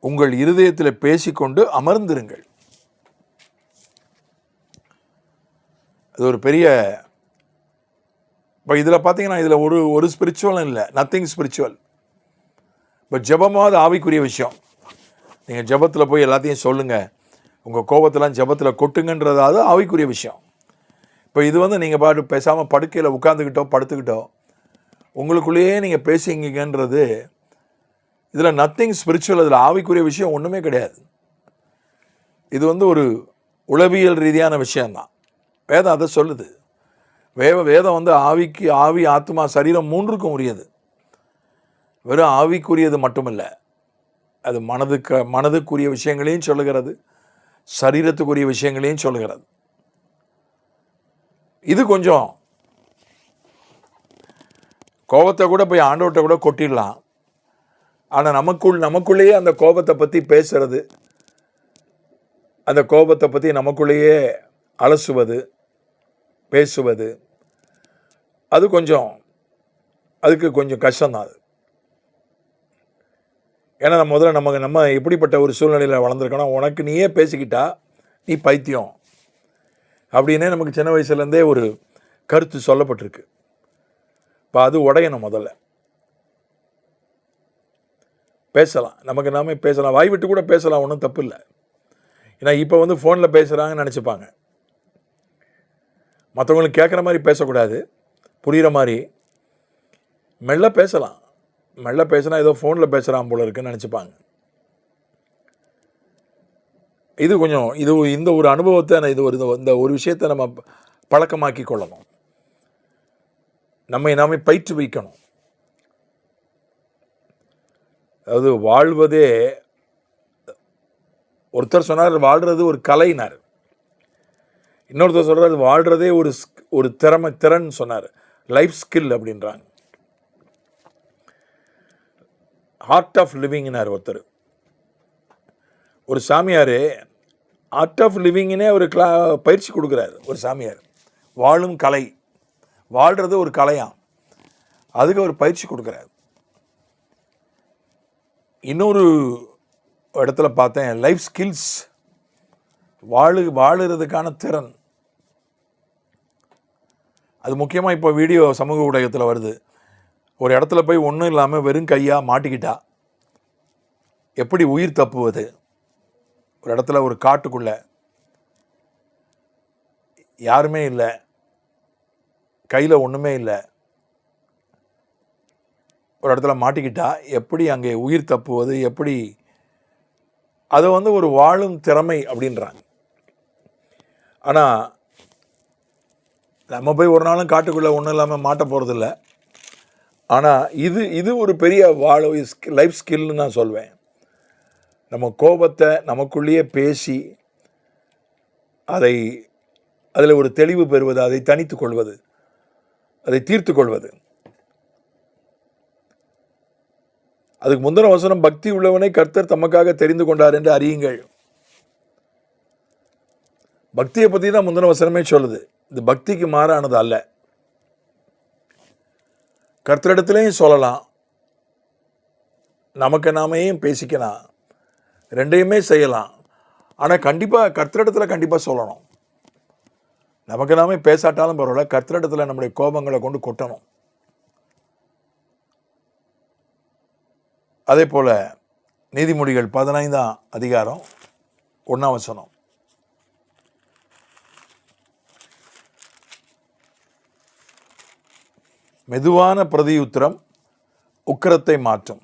உங்கள் இருதயத்தில் பேசிக்கொண்டு அமர்ந்திருங்கள். அது ஒரு பெரிய, இப்போ இதில் பார்த்தீங்கன்னா இதில் ஒரு ஸ்பிரிச்சுவலும் இல்லை, நத்திங் ஸ்பிரிச்சுவல். இப்போ ஜெபமாவது ஆவிக்குரிய விஷயம். நீங்கள் ஜெபத்தில் போய் எல்லாத்தையும் சொல்லுங்கள், உங்கள் கோபத்தெல்லாம் ஜெபத்தில் கொட்டுங்கன்றதாவது ஆவிக்குரிய விஷயம். இப்போ இது வந்து நீங்கள் பாட்டு பேசாமல் படுக்கையில் உட்காந்துக்கிட்டோ படுத்துக்கிட்டோ உங்களுக்குள்ளேயே நீங்கள் பேசிங்கன்றது இதில் நத்திங் ஸ்பிரிச்சுவல். அதில் ஆவிக்குரிய விஷயம் ஒன்றுமே கிடையாது. இது வந்து ஒரு உளவியல் ரீதியான விஷயந்தான். வேதம் அதை சொல்லுது. வேதம் வந்து ஆவி, ஆத்மா, சரீரம் மூன்றுக்கும் உரியது. வெறும் ஆவிக்குரியது மட்டுமில்லை, அது மனதுக்குரிய விஷயங்களையும் சொல்லுகிறது, சரீரத்துக்குரிய விஷயங்களையும் சொல்லுகிறது. இது கொஞ்சம் கோபத்தை கூட போய் ஆண்டவர்கிட்ட கூட கொட்டிடலாம். ஆனால் நமக்குள்ளேயே அந்த கோபத்தை பற்றி பேசுறது, அந்த கோபத்தை பற்றி நமக்குள்ளேயே அலசுவது, பேசுவது, அதுக்கு கொஞ்சம் கஷ்டம்தான் அது. ஏன்னா நம்ம எப்படிப்பட்ட ஒரு சூழ்நிலையில் வளர்ந்துருக்கோன்னா, உனக்கு நீயே பேசிக்கிட்டா நீ பைத்தியம் அப்படின்னே நமக்கு சின்ன வயசுலேருந்தே ஒரு கருத்து சொல்லப்பட்டிருக்கு. இப்போ அது உடையணும். முதல்ல பேசலாம், நமக்கு நாமே பேசலாம், வாய் விட்டு கூட பேசலாம், ஒன்றும் தப்பு இல்லை. ஏன்னா இப்போ வந்து ஃபோனில் பேசுகிறாங்கன்னு நினச்சிப்பாங்க. மற்றவங்களுக்கு கேட்குற மாதிரி பேசக்கூடாது, புரிகிற மாதிரி மெல்ல பேசலாம். மெல்ல பேசினா ஏதோ ஃபோனில் பேசுகிறான் போல இருக்குன்னு நினச்சிப்பாங்க. இந்த ஒரு அனுபவத்தை இந்த ஒரு விஷயத்தை நம்ம பழக்கமாக்கி கொள்ளணும். நம்மை நாமே பயிற்றுவிக்கணும். அதாவது வாழ்வதே, ஒருத்தர் சொன்னார் வாழ்கிறது ஒரு கலைனார், இன்னொருத்தர் சொல்கிறார் வாழ்கிறதே ஒரு திறன் சொன்னார், லைஃப் ஸ்கில் அப்படின்றாங்க. ஆர்ட் ஆஃப் லிவிங்னார் ஒருத்தர். ஒரு சாமியார் ஆர்ட் ஆஃப் லிவிங்னே ஒரு பயிற்சி கொடுக்குறாரு. ஒரு சாமியார் வாழும் கலை, வாழ்கிறது ஒரு கலையாம், அதுக்கு ஒரு பயிற்சி கொடுக்குறாரு. இன்னொரு இடத்துல பார்த்தேன், லைஃப் ஸ்கில்ஸ், வாழுறதுக்கான திறன். அது முக்கியமாக இப்போ வீடியோ சமூக ஊடகத்தில் வருது. ஒரு இடத்துல போய் ஒன்றும் இல்லாமல் வெறும் கையாக மாட்டிக்கிட்டா எப்படி உயிர் தப்புவது? ஒரு இடத்துல, ஒரு காட்டுக்குள்ளே யாருமே இல்லை, கையில் ஒன்றுமே இல்லை, ஒரு இடத்துல மாட்டிக்கிட்டா எப்படி அங்கே உயிர் தப்புவது? எப்படி? அதை வந்து ஒரு வாழும் திறமை அப்படின்றாங்க. ஆனால் நம்ம போய் ஒரு நாளும் காட்டுக்குள்ளே ஒன்றும் இல்லாமல் மாட்ட போகிறதில்ல. ஆனால் இது ஒரு பெரிய லைஃப் ஸ்கில்னு நான் சொல்வேன். நம்ம கோபத்தை நமக்குள்ளேயே பேசி அதில் ஒரு தெளிவு பெறுவது, அதை தனித்து கொள்வது, அதை தீர்த்து கொள்வது. அதுக்கு முந்தின வசனம் பக்தி உள்ளவனை கர்த்தர் தமக்காக தெரிந்து கொண்டார் என்று அறியுங்கள். பக்தியை பற்றி தான் முந்தின வசனமே சொல்லுது. இது பக்திக்கு மாறானது அல்ல. கர்த்தரிடத்துலையும் சொல்லலாம், நமக்கு நாமையும் பேசிக்கலாம், ரெண்டையுமே செய்யலாம். ஆனால் கண்டிப்பாக கர்த்தரிடத்தில் கண்டிப்பாக சொல்லணும். நமக்கு நாமே பேசாட்டாலும் பரவாயில்ல, கர்த்தரிடத்தில் நம்முடைய கோபங்களை கொண்டு கொட்டணும். அதே போல் நீதிமொழிகள் 15ஆம் அதிகாரம் 1ஆம் வசனம். மெதுவான பிரதியுத்தரம் உக்கிரத்தை மாற்றும்,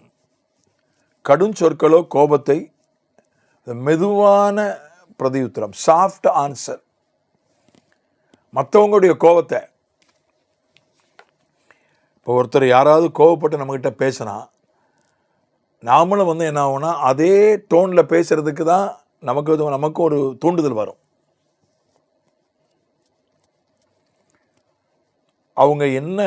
கடும் சொற்களோ கோபத்தை. மெதுவான பிரதியுத்தரம், சாஃப்ட் ஆன்சர், மற்றவங்களுடைய கோபத்தை. இப்போ ஒருத்தர் யாராவது கோபப்பட்டு நம்மக்கிட்ட பேசினா நாமளும் வந்து என்ன ஆகும்னா அதே டோனில் பேசுகிறதுக்கு தான் நமக்கு ஒரு தூண்டுதல் வரும். அவங்க என்ன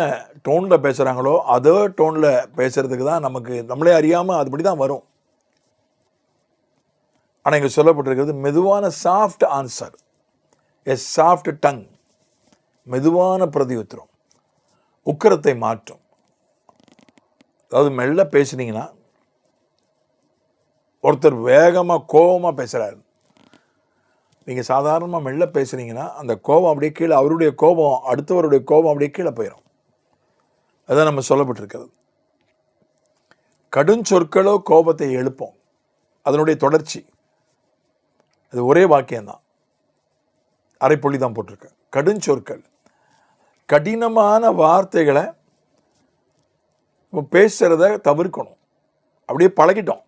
டோனில் பேசுகிறாங்களோ அதே டோனில் பேசுகிறதுக்கு தான் நம்மளே அறியாமல் அதுபடி தான் வரும். ஆனால் இங்கே சொல்லப்பட்டிருக்கிறது மெதுவான சாஃப்ட் ஆன்சர், எ சாஃப்ட் டங், மெதுவான பிரதியுத்தரம் உக்கிரத்தை மாற்றும். அதாவது மெல்ல பேசுனீங்கன்னா, ஒருத்தர் வேகமாக கோபமாக பேசுகிறாரு, நீங்கள் சாதாரணமாக மெல்ல பேசுனீங்கன்னா அந்த கோபம் அப்படியே கீழே, அவருடைய கோபம் அடுத்தவருடைய கோபம் அப்படியே கீழே போயிடும். அதான் நம்ம சொல்லப்பட்டிருக்கிறது. கடும் சொற்களோ கோபத்தை எழுப்போம், அதனுடைய தொடர்ச்சி. அது ஒரே வாக்கியம்தான், அரைப்பொழி தான் போட்டிருக்கேன். கடும் சொற்கள், கடினமான வார்த்தைகளை பேசுகிறத தவிர்க்கணும். அப்படியே பழகிட்டோம்,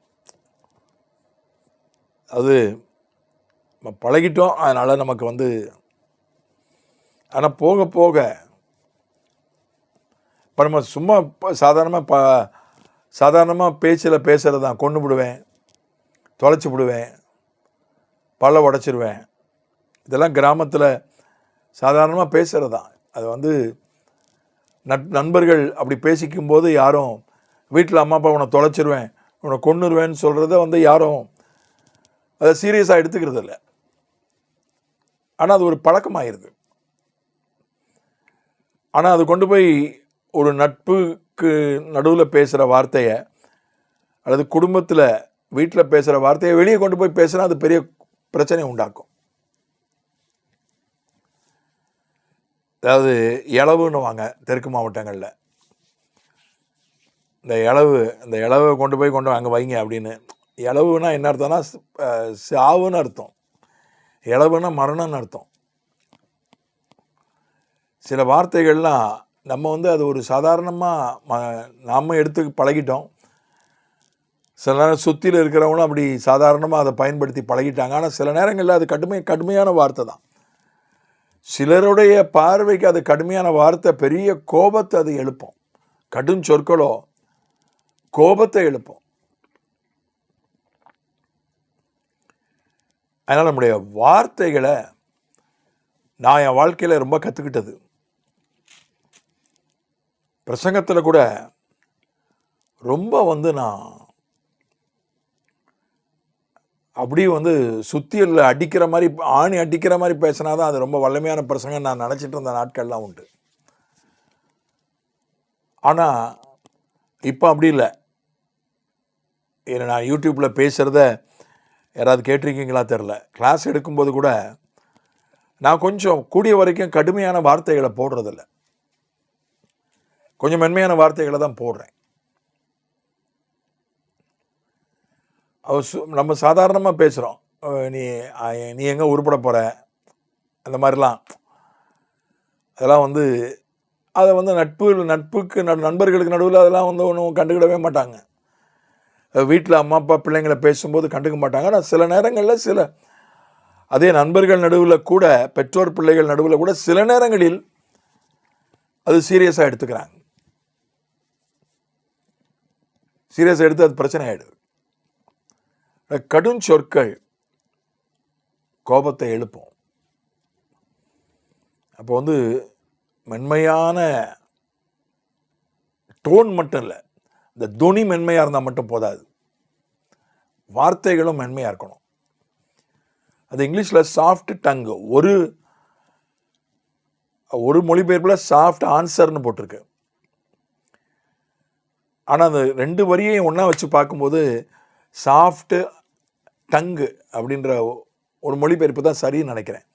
அது பழகிட்டோம். அதனால் நமக்கு வந்து, ஆனால் போக போக இப்போ நம்ம சும்மா சாதாரணமாக பேச்சில் பேசுகிறது தான். கொண்டு விடுவேன், தொலைச்சி விடுவேன், பல்ல உடச்சிருவேன், இதெல்லாம் கிராமத்தில் சாதாரணமாக பேசுகிறது தான். அது வந்து நண்பர்கள் அப்படி பேசிக்கும்போது யாரும் வீட்டில் அம்மா அப்பா உன்னை தொலைச்சிருவேன், உன்னை கொன்னுருவேன்னு சொல்கிறத வந்து யாரும் அதை சீரியஸாக எடுத்துக்கிறது இல்லை. ஆனால் அது ஒரு பழக்கமாகிருது. ஆனால் அது கொண்டு போய் ஒரு நட்புக்கு நடுவில் பேசுகிற வார்த்தையை, அல்லது குடும்பத்தில் வீட்டில் பேசுகிற வார்த்தையை வெளியே கொண்டு போய் பேசுனா அது பெரிய பிரச்சனை உண்டாக்கும். அதாவது இளவுன்னு வாங்க தெற்கு மாவட்டங்களில், இந்த இளவை கொண்டு போய் அங்கே வைங்க அப்படின்னு. இளவுனா என்ன அர்த்தம்னா சாவுன்னு அர்த்தம், இளவுனா மரணம்னு அர்த்தம். சில வார்த்தைகள்லாம் நம்ம வந்து அது ஒரு சாதாரணமாக நாம் எடுத்து பழகிட்டோம். சில நேரம் சுற்றியில் இருக்கிறவங்களும் அப்படி சாதாரணமாக அதை பயன்படுத்தி பழகிட்டாங்க. ஆனால் சில நேரங்களில் அது கடுமையான வார்த்தை தான். சிலருடைய பார்வைக்கு அது கடுமையான வார்த்தை பெரிய கோபத்தை அது எழுப்போம். கடும் சொற்களோ கோபத்தை எழுப்போம். அதனால் நம்முடைய வார்த்தைகளை நான் என் வாழ்க்கையில் ரொம்ப கற்றுக்கிட்டது. பிரசங்கத்தில் கூட ரொம்ப வந்து நான் அப்படி வந்து சுத்தியில் அடிக்கிற மாதிரி, ஆணி அடிக்கிற மாதிரி பேசினா தான் அது ரொம்ப வல்லமையான பிரசங்கம் நான் நினச்சிட்டு இருந்த நாட்கள்லாம் உண்டு. ஆனால் இப்போ அப்படி இல்லை. ஏன்னா நான் யூடியூப்பில் பேசுகிறத யாராவது கேட்டிருக்கீங்களா தெரில. கிளாஸ் எடுக்கும்போது கூட நான் கொஞ்சம் கூடிய வரைக்கும் கடுமையான வார்த்தைகளை போடுறதில்ல, கொஞ்சம் மென்மையான வார்த்தைகளை தான் போடுறேன். நம்ம சாதாரணமாக பேசுகிறோம், நீ எங்கே உருப்பட போகிற, அந்த மாதிரிலாம். அதெல்லாம் வந்து அதை வந்து நட்புக்கு நண்பர்களுக்கு நடுவில் அதெல்லாம் வந்து ஒன்றும் கண்டுக்கிடவே மாட்டாங்க. வீட்டில் அம்மா அப்பா பிள்ளைங்களை பேசும்போது கண்டுக்க மாட்டாங்க. ஆனால் சில நேரங்களில் அதே நண்பர்கள் நடுவில் கூட, பெற்றோர் பிள்ளைகள் நடுவில் கூட சில நேரங்களில் அது சீரியஸாக எடுத்துக்கிறாங்க. சீரியஸாக எடுத்து அது பிரச்சனை ஆகிடுது. கடும் சொற்கள் கோபத்தை எழுப்போம். அப்போ வந்து மென்மையான டோன் மட்டும் இல்லை, இந்த துணி மென்மையாக இருந்தால் மட்டும் போதாது, வார்த்தைகளும் மென்மையாக இருக்கணும். அது இங்கிலீஷில் சாஃப்ட் டங்கு, ஒரு மொழிபெயர்ப்பில் சாஃப்ட் ஆன்சர்னு போட்டிருக்கு. ஆனால் அந்த 2 வரியையும் ஒன்றா வச்சு பார்க்கும்போது சாஃப்ட் டங்கு அப்படின்ற ஒரு மொழிபெயர்ப்பு தான் சரின்னு நினைக்கிறேன்.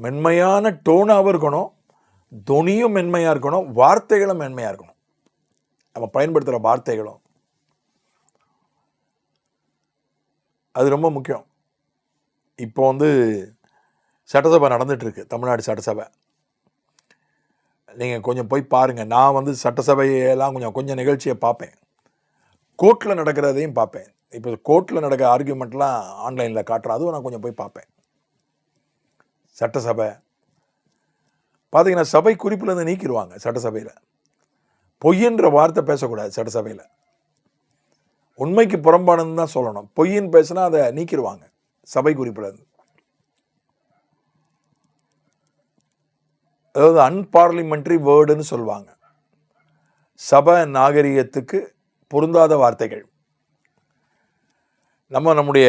மென்மையான டோனாகவும் இருக்கணும், துணியும் மென்மையாக இருக்கணும், வார்த்தைகளும் மென்மையாக இருக்கணும். நம்ம பயன்படுத்துகிற வார்த்தைகளும் அது ரொம்ப முக்கியம். இப்போ வந்து சட்டசபை நடந்துகிட்ருக்கு, தமிழ்நாடு சட்டசபை. நீங்கள் கொஞ்சம் போய் பாருங்கள். நான் வந்து சட்டசபையெல்லாம் கொஞ்சம் நிகழ்ச்சியை பார்ப்பேன், கோர்ட்டில் நடக்கிறதையும் பார்ப்பேன். இப்போ கோர்ட்டில் நடக்கிற ஆர்கியூமெண்ட்லாம் ஆன்லைனில் காட்டுறேன், அதுவும் நான் கொஞ்சம் போய் பார்ப்பேன். சட்டசபை பார்த்தீங்கன்னா சபை குறிப்பிலேருந்து நீக்கிடுவாங்க. சட்டசபையில் பொய்யன்ற வார்த்தை பேசக்கூடாது. சட்டசபையில் உண்மைக்கு புறம்பானதுன்னு தான் சொல்லணும். பொய்ன்னு பேசினா அதை நீக்கிடுவாங்க சபை குறிப்பிலேருந்து. அதாவது அன்பார்லிமெண்ட்ரி வேர்டுன்னு சொல்லுவாங்க. சபை நாகரிகத்துக்கு பொருந்தாத வார்த்தைகள். நம்முடைய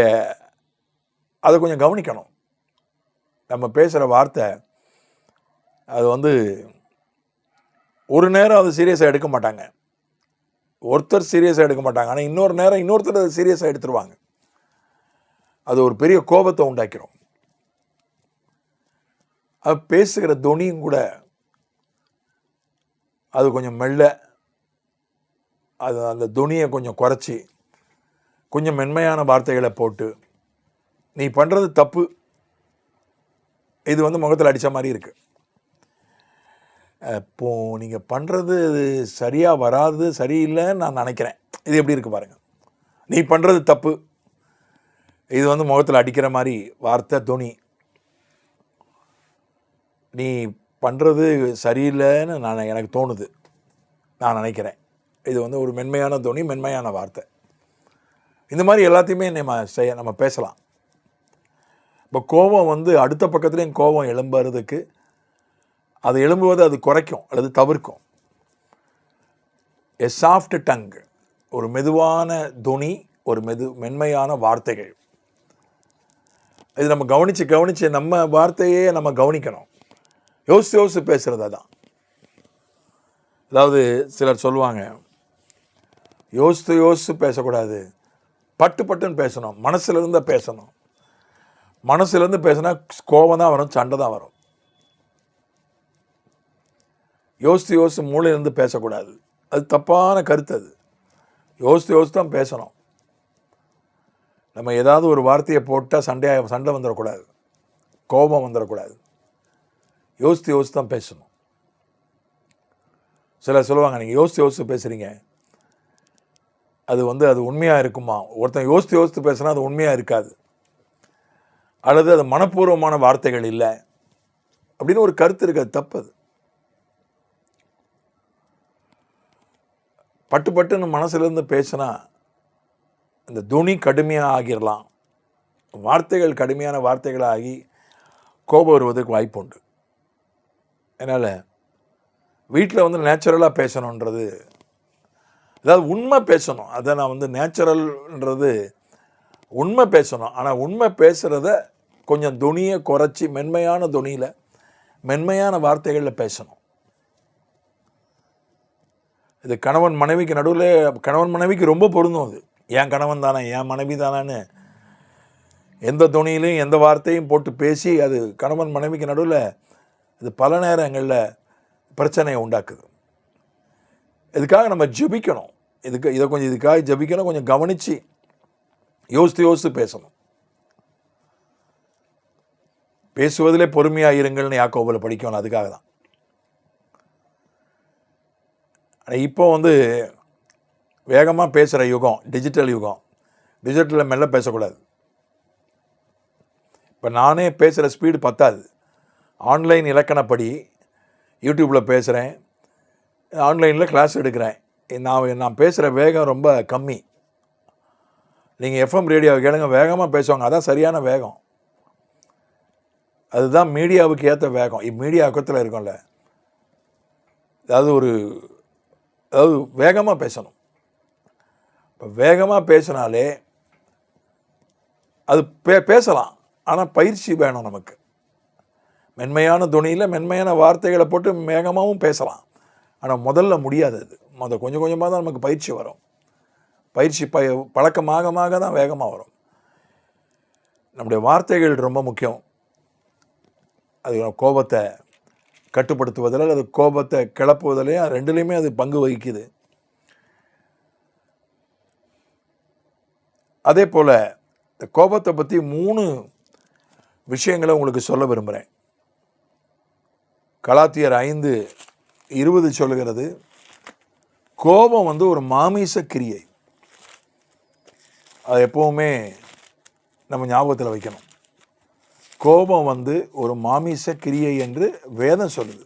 அதை கொஞ்சம் கவனிக்கணும். நம்ம பேசுகிற வார்த்தை அது வந்து ஒரு நேரம் அது சீரியஸாக எடுக்க மாட்டாங்க, ஒருத்தர் சீரியஸாக எடுக்க மாட்டாங்க. ஆனால் இன்னொரு நேரம் இன்னொருத்தர் அதை சீரியஸாக எடுத்துருவாங்க. அது ஒரு பெரிய கோபத்தை உண்டாக்கிடும். அது பேசுகிற துணியும் கூட அது கொஞ்சம் மெல்ல, அது அந்த துணியை கொஞ்சம் குறைச்சி கொஞ்சம் மென்மையான வார்த்தைகளை போட்டு, நீ பண்ணுறது தப்பு, இது வந்து முகத்தில் அடித்த மாதிரி இருக்குது, இப்போது நீங்கள் பண்ணுறது சரியாக வராது, சரியில்லைன்னு நான் நினைக்கிறேன், இது எப்படி இருக்குது பாருங்கள். நீ பண்ணுறது தப்பு, இது வந்து முகத்தில் அடிக்கிற மாதிரி வார்த்தை துணி. நீ பண்ணுறது சரியில்லைன்னு எனக்கு தோணுது, நான் நினைக்கிறேன், இது வந்து ஒரு மென்மையான துணி, மென்மையான வார்த்தை. இந்த மாதிரி எல்லாத்தையுமே நம்ம பேசலாம். இப்போ கோபம் வந்து அடுத்த பக்கத்துலேயும் கோபம் எழும்புறதுக்கு, அது எழும்புவது அது குறைக்கும் அல்லது தவிர்க்கும். எ சாஃப்ட் டங், ஒரு மெதுவான துணி, ஒரு மென்மையான வார்த்தைகள். இது நம்ம கவனித்து நம்ம வார்த்தையே நம்ம கவனிக்கணும். யோசித்து பேசுகிறது தான். அதாவது சிலர் சொல்லுவாங்க, யோசித்து பேசக்கூடாது, பட்டுன்னு பேசணும், மனசுலேருந்து பேசணும். மனசுலேருந்து பேசினா கோபம் தான் வரும், சண்டை தான் வரும். யோசித்து மூளையிலேருந்து பேசக்கூடாது, அது தப்பான கருத்து. அது யோசித்து தான் பேசணும். நம்ம ஏதாவது ஒரு வார்த்தையை போட்டால் சண்டை வந்துடக்கூடாது, கோபம் வந்துடக்கூடாது. யோசித்து தான் பேசணும். சிலர் சொல்லுவாங்க, நீங்கள் யோசித்து பேசுகிறீங்க, அது வந்து அது உண்மையாக இருக்குமா? ஒருத்தன் யோசித்து பேசுனா அது உண்மையாக இருக்காது, அல்லது அது மனப்பூர்வமான வார்த்தைகள் இல்லை அப்படின்னு ஒரு கருத்து இருக்குது. அது தப்பு. அது பட்டுன்னு மனசுலேருந்து பேசினா இந்த துணி கடுமையாக ஆகிடலாம், வார்த்தைகள் கடுமையான வார்த்தைகளாகி கோபம் வருவதற்கு வாய்ப்பு உண்டு. அதனால் வீட்டில் வந்து நேச்சுரலாக பேசணுன்றது, அதாவது உண்மை பேசணும். அதை நான் வந்து நேச்சுரல்ன்றது உண்மை பேசணும். ஆனால் உண்மை பேசுகிறத கொஞ்சம் துணியை குறைச்சி மென்மையான துணியில் மென்மையான வார்த்தைகளில் பேசணும். இது கணவன் மனைவிக்கு நடுவில், கணவன் மனைவிக்கு ரொம்ப பொருந்தும். அது என் கணவன் தானே, என் மனைவி தானேன்னு எந்த துணியிலையும் எந்த வார்த்தையும் போட்டு பேசி அது கணவன் மனைவிக்கு நடுவில் இது பல நேரங்களில் பிரச்சனையை உண்டாக்குது. இதுக்காக நம்ம ஜெபிக்கணும். இதுக்காக ஜெபிக்கணும். கொஞ்சம் கவனித்து யோசித்து பேசணும். பேசுவதிலே பொறுமையாக இருங்கள்னு யாக்கோபில் படிக்கணும். அதுக்காக தான். இப்போ வந்து வேகமாக பேசுகிற யுகம், டிஜிட்டல் யுகம். டிஜிட்டலில் மெல்ல பேசக்கூடாது. இப்போ நானே பேசுகிற ஸ்பீடு பத்தாது. ஆன்லைன் இலக்கணப்படி யூடியூப்பில் பேசுகிறேன், ஆன்லைனில் கிளாஸ் எடுக்கிறேன். நான் பேசுகிற வேகம் ரொம்ப கம்மி. நீங்கள் எஃப்எம் ரேடியோவை கேளுங்க, வேகமாக பேசுவாங்க. அதான் சரியான வேகம். அதுதான் மீடியாவுக்கு ஏற்ற வேகம். மீடியா பக்கத்தில் இருக்கும்ல, அதாவது வேகமாக பேசணும். இப்போ வேகமாக பேசினாலே அது பேசலாம், ஆனால் பயிற்சி வேணும் நமக்கு. மென்மையான துணியில் மென்மையான வார்த்தைகளை போட்டு வேகமாகவும் பேசலாம், ஆனால் முதல்ல முடியாது. அது கொஞ்சம் கொஞ்சமாக தான் நமக்கு பயிற்சி வரும். பயிற்சி பழக்கமாக தான் வேகமாக வரும். நம்முடைய வார்த்தைகள் ரொம்ப முக்கியம். அது கோபத்தை கட்டுப்படுத்துவதில் அல்லது கோபத்தை கிளப்புவதிலையும் ரெண்டுலேயுமே அது பங்கு வகிக்குது. அதே போல் இந்த கோபத்தை பற்றி 3 விஷயங்களை உங்களுக்கு சொல்ல விரும்புகிறேன். கலாத்தியர் 5:20 சொல்லுகிறது, கோபம் ஒரு மாமிச கிரியை. அது எப்போவுமே நம்ம ஞாபகத்தில் வைக்கணும். கோபம் ஒரு மாமிச கிரியை என்று வேதம் சொல்லுது.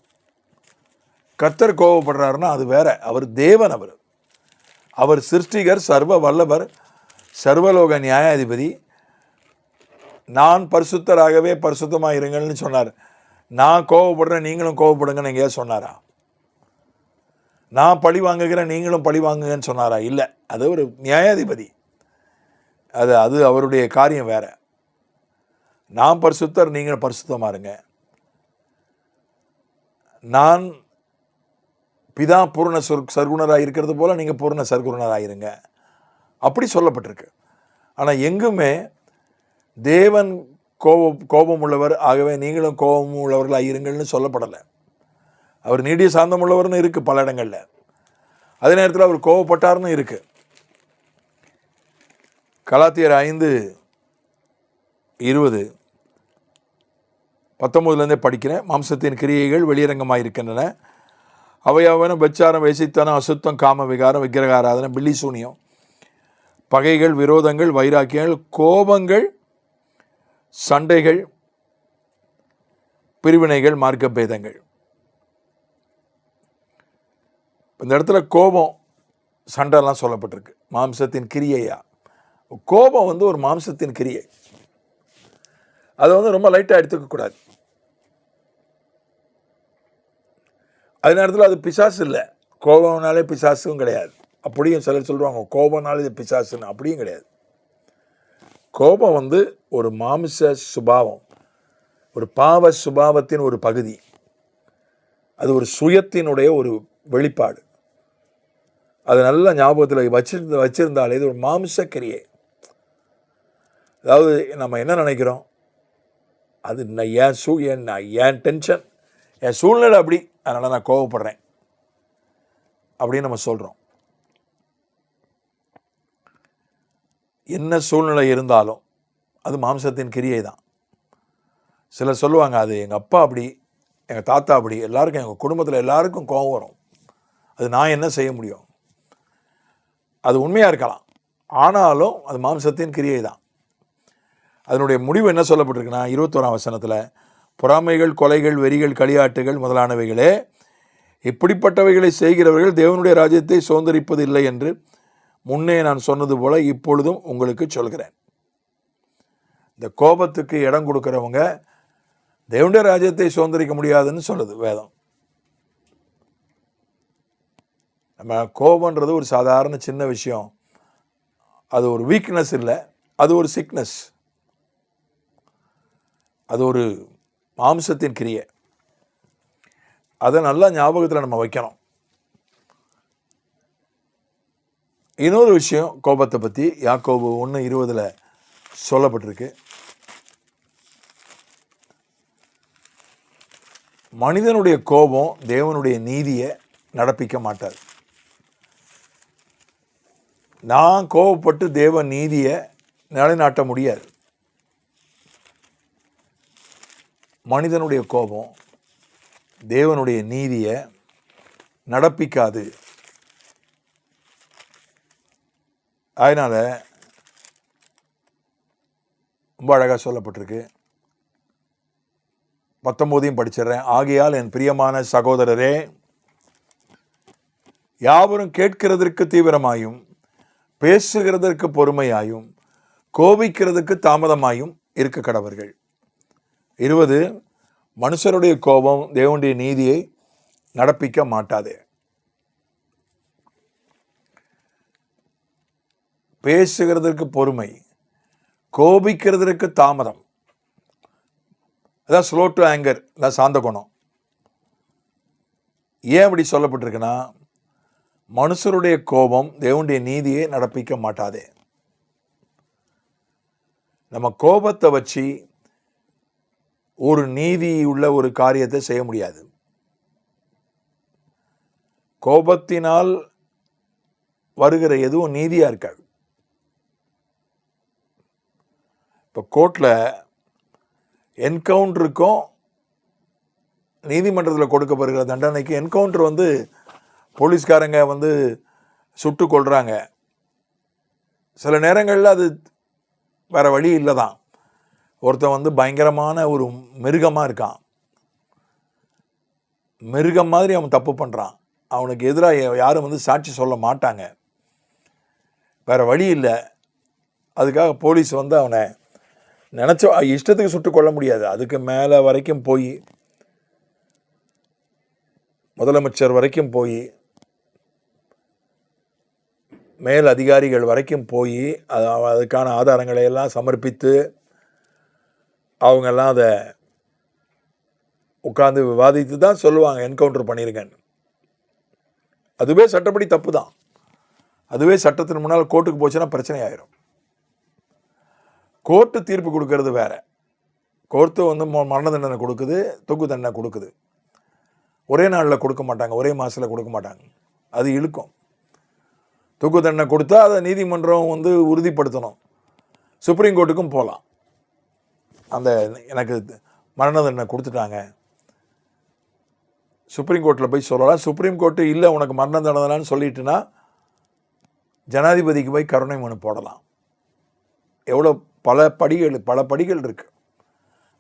கர்த்தர் கோபப்படுறாருன்னா அது வேற. அவர் தேவன், அவர் சிருஷ்டிகர், சர்வ வல்லவர், சர்வலோக நியாயாதிபதி. நான் பரிசுத்தராகவே பரிசுத்தமாக இருங்கள்னு சொன்னார். நான் கோபப்படுறேன் நீங்களும் கோபப்படுங்கன்னு எங்கேயா சொன்னாரா? நான் பழி வாங்குகிறேன் நீங்களும் பழி வாங்குங்கன்னு சொன்னாரா? இல்லை. அது ஒரு நியாயாதிபதி, அது அவருடைய காரியம் வேற. நான் பரிசுத்தர், நீங்கள் பரிசுத்தமாக இருங்க. நான் பிதா பூர்ண சர்க்குணராக இருக்கிறது போல நீங்கள் பூர்ண சர்க்குணராக இருங்க, அப்படி சொல்லப்பட்டிருக்கு. ஆனால் எங்குமே தேவன் கோபம் உள்ளவர், ஆகவே நீங்களும் கோபம் உள்ளவர்களாக இருங்கள்னு சொல்லப்படலை. அவர் நீடிய சாந்தம் உள்ளவர்னு இருக்குது பல இடங்களில். அதே நேரத்தில் அவர் கோபப்பட்டார்னு இருக்குது. கலாத்தியர் 5:20 19 படிக்கிறேன். மாம்சத்தின் கிரியைகள் வெளியரங்கமாக இருக்கின்றன. அவையாவன பச்சாரம், வேசித்தனம், அசுத்தம், காம விகாரம், விக்கிரகாராதனை, பில்லி சூனியம், பகைகள், விரோதங்கள், வைராக்கியங்கள், கோபங்கள், சண்டைகள், பிரிவினைகள், மார்க்க பேதங்கள். இந்த இடத்துல கோபம், சண்டைலாம் சொல்லப்பட்டிருக்கு. மாம்சத்தின் கிரியையா? கோபம் ஒரு மாம்சத்தின் கிரியை. அதை ரொம்ப லைட்டாக எடுத்துக்கக்கூடாது. அதே நேரத்தில் அது பிசாசு இல்லை. கோபம்னாலே பிசாசும் கிடையாது. அப்படியும் சிலர் சொல்லுவாங்க கோபம்னாலே இது பிசாசுன்னு. அப்படியும் கிடையாது. கோபம் ஒரு மாமிச சுபாவம், ஒரு பாவ சுபாவத்தின் ஒரு பகுதி. அது ஒரு சுயத்தினுடைய ஒரு வெளிப்பாடு. அது நல்ல ஞாபகத்தில் வச்சிருந்தாலே இது ஒரு மாமிச கிரியை. அதாவது நம்ம என்ன நினைக்கிறோம், அது என் டென்ஷன், என் சூழ்நிலை அப்படி, அதனால் நான் கோபப்படுறேன் அப்படின்னு நம்ம சொல்கிறோம். என்ன சூழ்நிலை இருந்தாலும் அது மாம்சத்தின் கிரியை தான். சிலர் சொல்லுவாங்க அது எங்கள் அப்பா அப்படி, எங்கள் தாத்தா அப்படி, எல்லாருக்கும் எங்கள் குடும்பத்தில் எல்லாருக்கும் கோபம் வரும், அது நான் என்ன செய்ய முடியும்? அது உண்மையாக இருக்கலாம், ஆனாலும் அது மாம்சத்தின் கிரியை தான். அதனுடைய முடிவு என்ன சொல்லப்பட்டிருக்குன்னா 21ஆம் வசனத்தில், பொறாமைகள், கொலைகள், வெறிகள், களியாட்டுகள் முதலானவைகளே, இப்படிப்பட்டவைகளை செய்கிறவர்கள் தேவனுடைய ராஜ்யத்தை சுதந்தரிப்பது இல்லை என்று முன்னே நான் சொன்னது போல இப்பொழுதும் உங்களுக்கு சொல்கிறேன். இந்த கோபத்துக்கு இடம் கொடுக்கிறவங்க தேவனுடைய ராஜ்யத்தை சுதந்தரிக்க முடியாதுன்னு சொல்லுது வேதம். நம்ம கோபன்றது ஒரு சாதாரண சின்ன விஷயம். அது ஒரு வீக்னஸ் இல்லை, அது ஒரு சிக்னஸ். அது ஒரு மாம்சத்தின் கிரியை. அதை நல்லா ஞாபகத்தில் நம்ம வைக்கணும். இன்னொரு விஷயம் கோபத்தை பற்றி யாக்கோபு 1:20 சொல்லப்பட்டிருக்கு. மனிதனுடைய கோபம் தேவனுடைய நீதியை நடப்பிக்க மாட்டார். நான் கோபப்பட்டு தேவ நீதியை நிலைநாட்ட முடியாது. மனிதனுடைய கோபம் தேவனுடைய நீதியை நடப்பிக்காது. அதனால் ரொம்ப அழகாக சொல்லப்பட்டிருக்கு. 19 படிச்சிடுறேன். ஆகையால் என் பிரியமான சகோதரரே, யாவரும் கேட்கிறதற்கு தீவிரமாயும், பேசுகிறதற்கு பொறுமையாயும், கோபிக்கிறதுக்கு தாமதமாயும் இருக்க கடவர்கள். 20 மனுஷருடைய கோபம் தேவனுடைய நீதியை நடப்பிக்க மாட்டாதே. பேசுகிறதற்கு பொறுமை, கோபிக்கிறதற்கு தாமதம். அதான் ஸ்லோ டு ஆங்கர், அதான் சாந்த குணம். ஏன் அப்படி சொல்லப்பட்டிருக்குன்னா, மனுஷருடைய கோபம் தேவனுடைய நீதியை நடப்பிக்க மாட்டாதே. நம்ம கோபத்தை வச்சு ஒரு நீதி உள்ள ஒரு காரியத்தை செய்ய முடியாது. கோபத்தினால் வருகிற எதுவும் நீதியா இருக்காது. இப்போ கோர்ட்டில் என்கவுண்டருக்கும் நீதிமன்றத்தில் கொடுக்கப்படுகிற தண்டனைக்கு, என்கவுண்டர் போலீஸ்காரங்க சுட்டு கொள்றாங்க. சில நேரங்களில் அது வேற வழி இல்லை தான். ஒருத்தன் பயங்கரமான ஒரு மிருகமாக இருக்கான், மிருகம் மாதிரி அவன் தப்பு பண்ணுறான். அவனுக்கு எதிராக யாரும் சாட்சி சொல்ல மாட்டாங்க, வேற வழி இல்லை. அதுக்காக போலீஸ் அவனை நினச்ச இஷ்டத்துக்கு சுட்டு கொள்ள முடியாது. அதுக்கு மேலே வரைக்கும் போய், முதலமைச்சர் வரைக்கும் போய், மேல் அதிகாரிகள் வரைக்கும் போய் அதுக்கான ஆதாரங்களை எல்லாம் சமர்ப்பித்து அவங்கெல்லாம் அதை உட்கார்ந்து விவாதித்து தான் சொல்லுவாங்க என்கவுண்டர் பண்ணியிருக்கேன்னு. அதுவே சட்டப்படி தப்பு தான். அதுவே சட்டத்தின் முன்னால் கோர்ட்டுக்கு போச்சுன்னா பிரச்சனை ஆயிரும். கோர்ட்டு தீர்ப்பு கொடுக்கறது வேற. கோர்ட்டு மரண தண்டனை கொடுக்குது, தூக்கு தண்டனை கொடுக்குது. ஒரே நாளில் கொடுக்க மாட்டாங்க, ஒரே மாதத்தில் கொடுக்க மாட்டாங்க. அது இழுக்கும். தூக்கு தண்டனை கொடுத்தா அதை நீதிமன்றம் உறுதிப்படுத்தணும். சுப்ரீம் கோர்ட்டுக்கும் போகலாம். எனக்கு மரண தண்டனை கொடுத்துட்டாங்க, சுப்ரீம் கோர்ட்டில் போய் சொல்லலாம். சுப்ரீம் கோர்ட்டு இல்லை உனக்கு மரண தண்டனைன்னு சொல்லிட்டுனா ஜனாதிபதிக்கு போய் கருணை மனு போடலாம். எவ்வளோ பல படிகள் இருக்குது.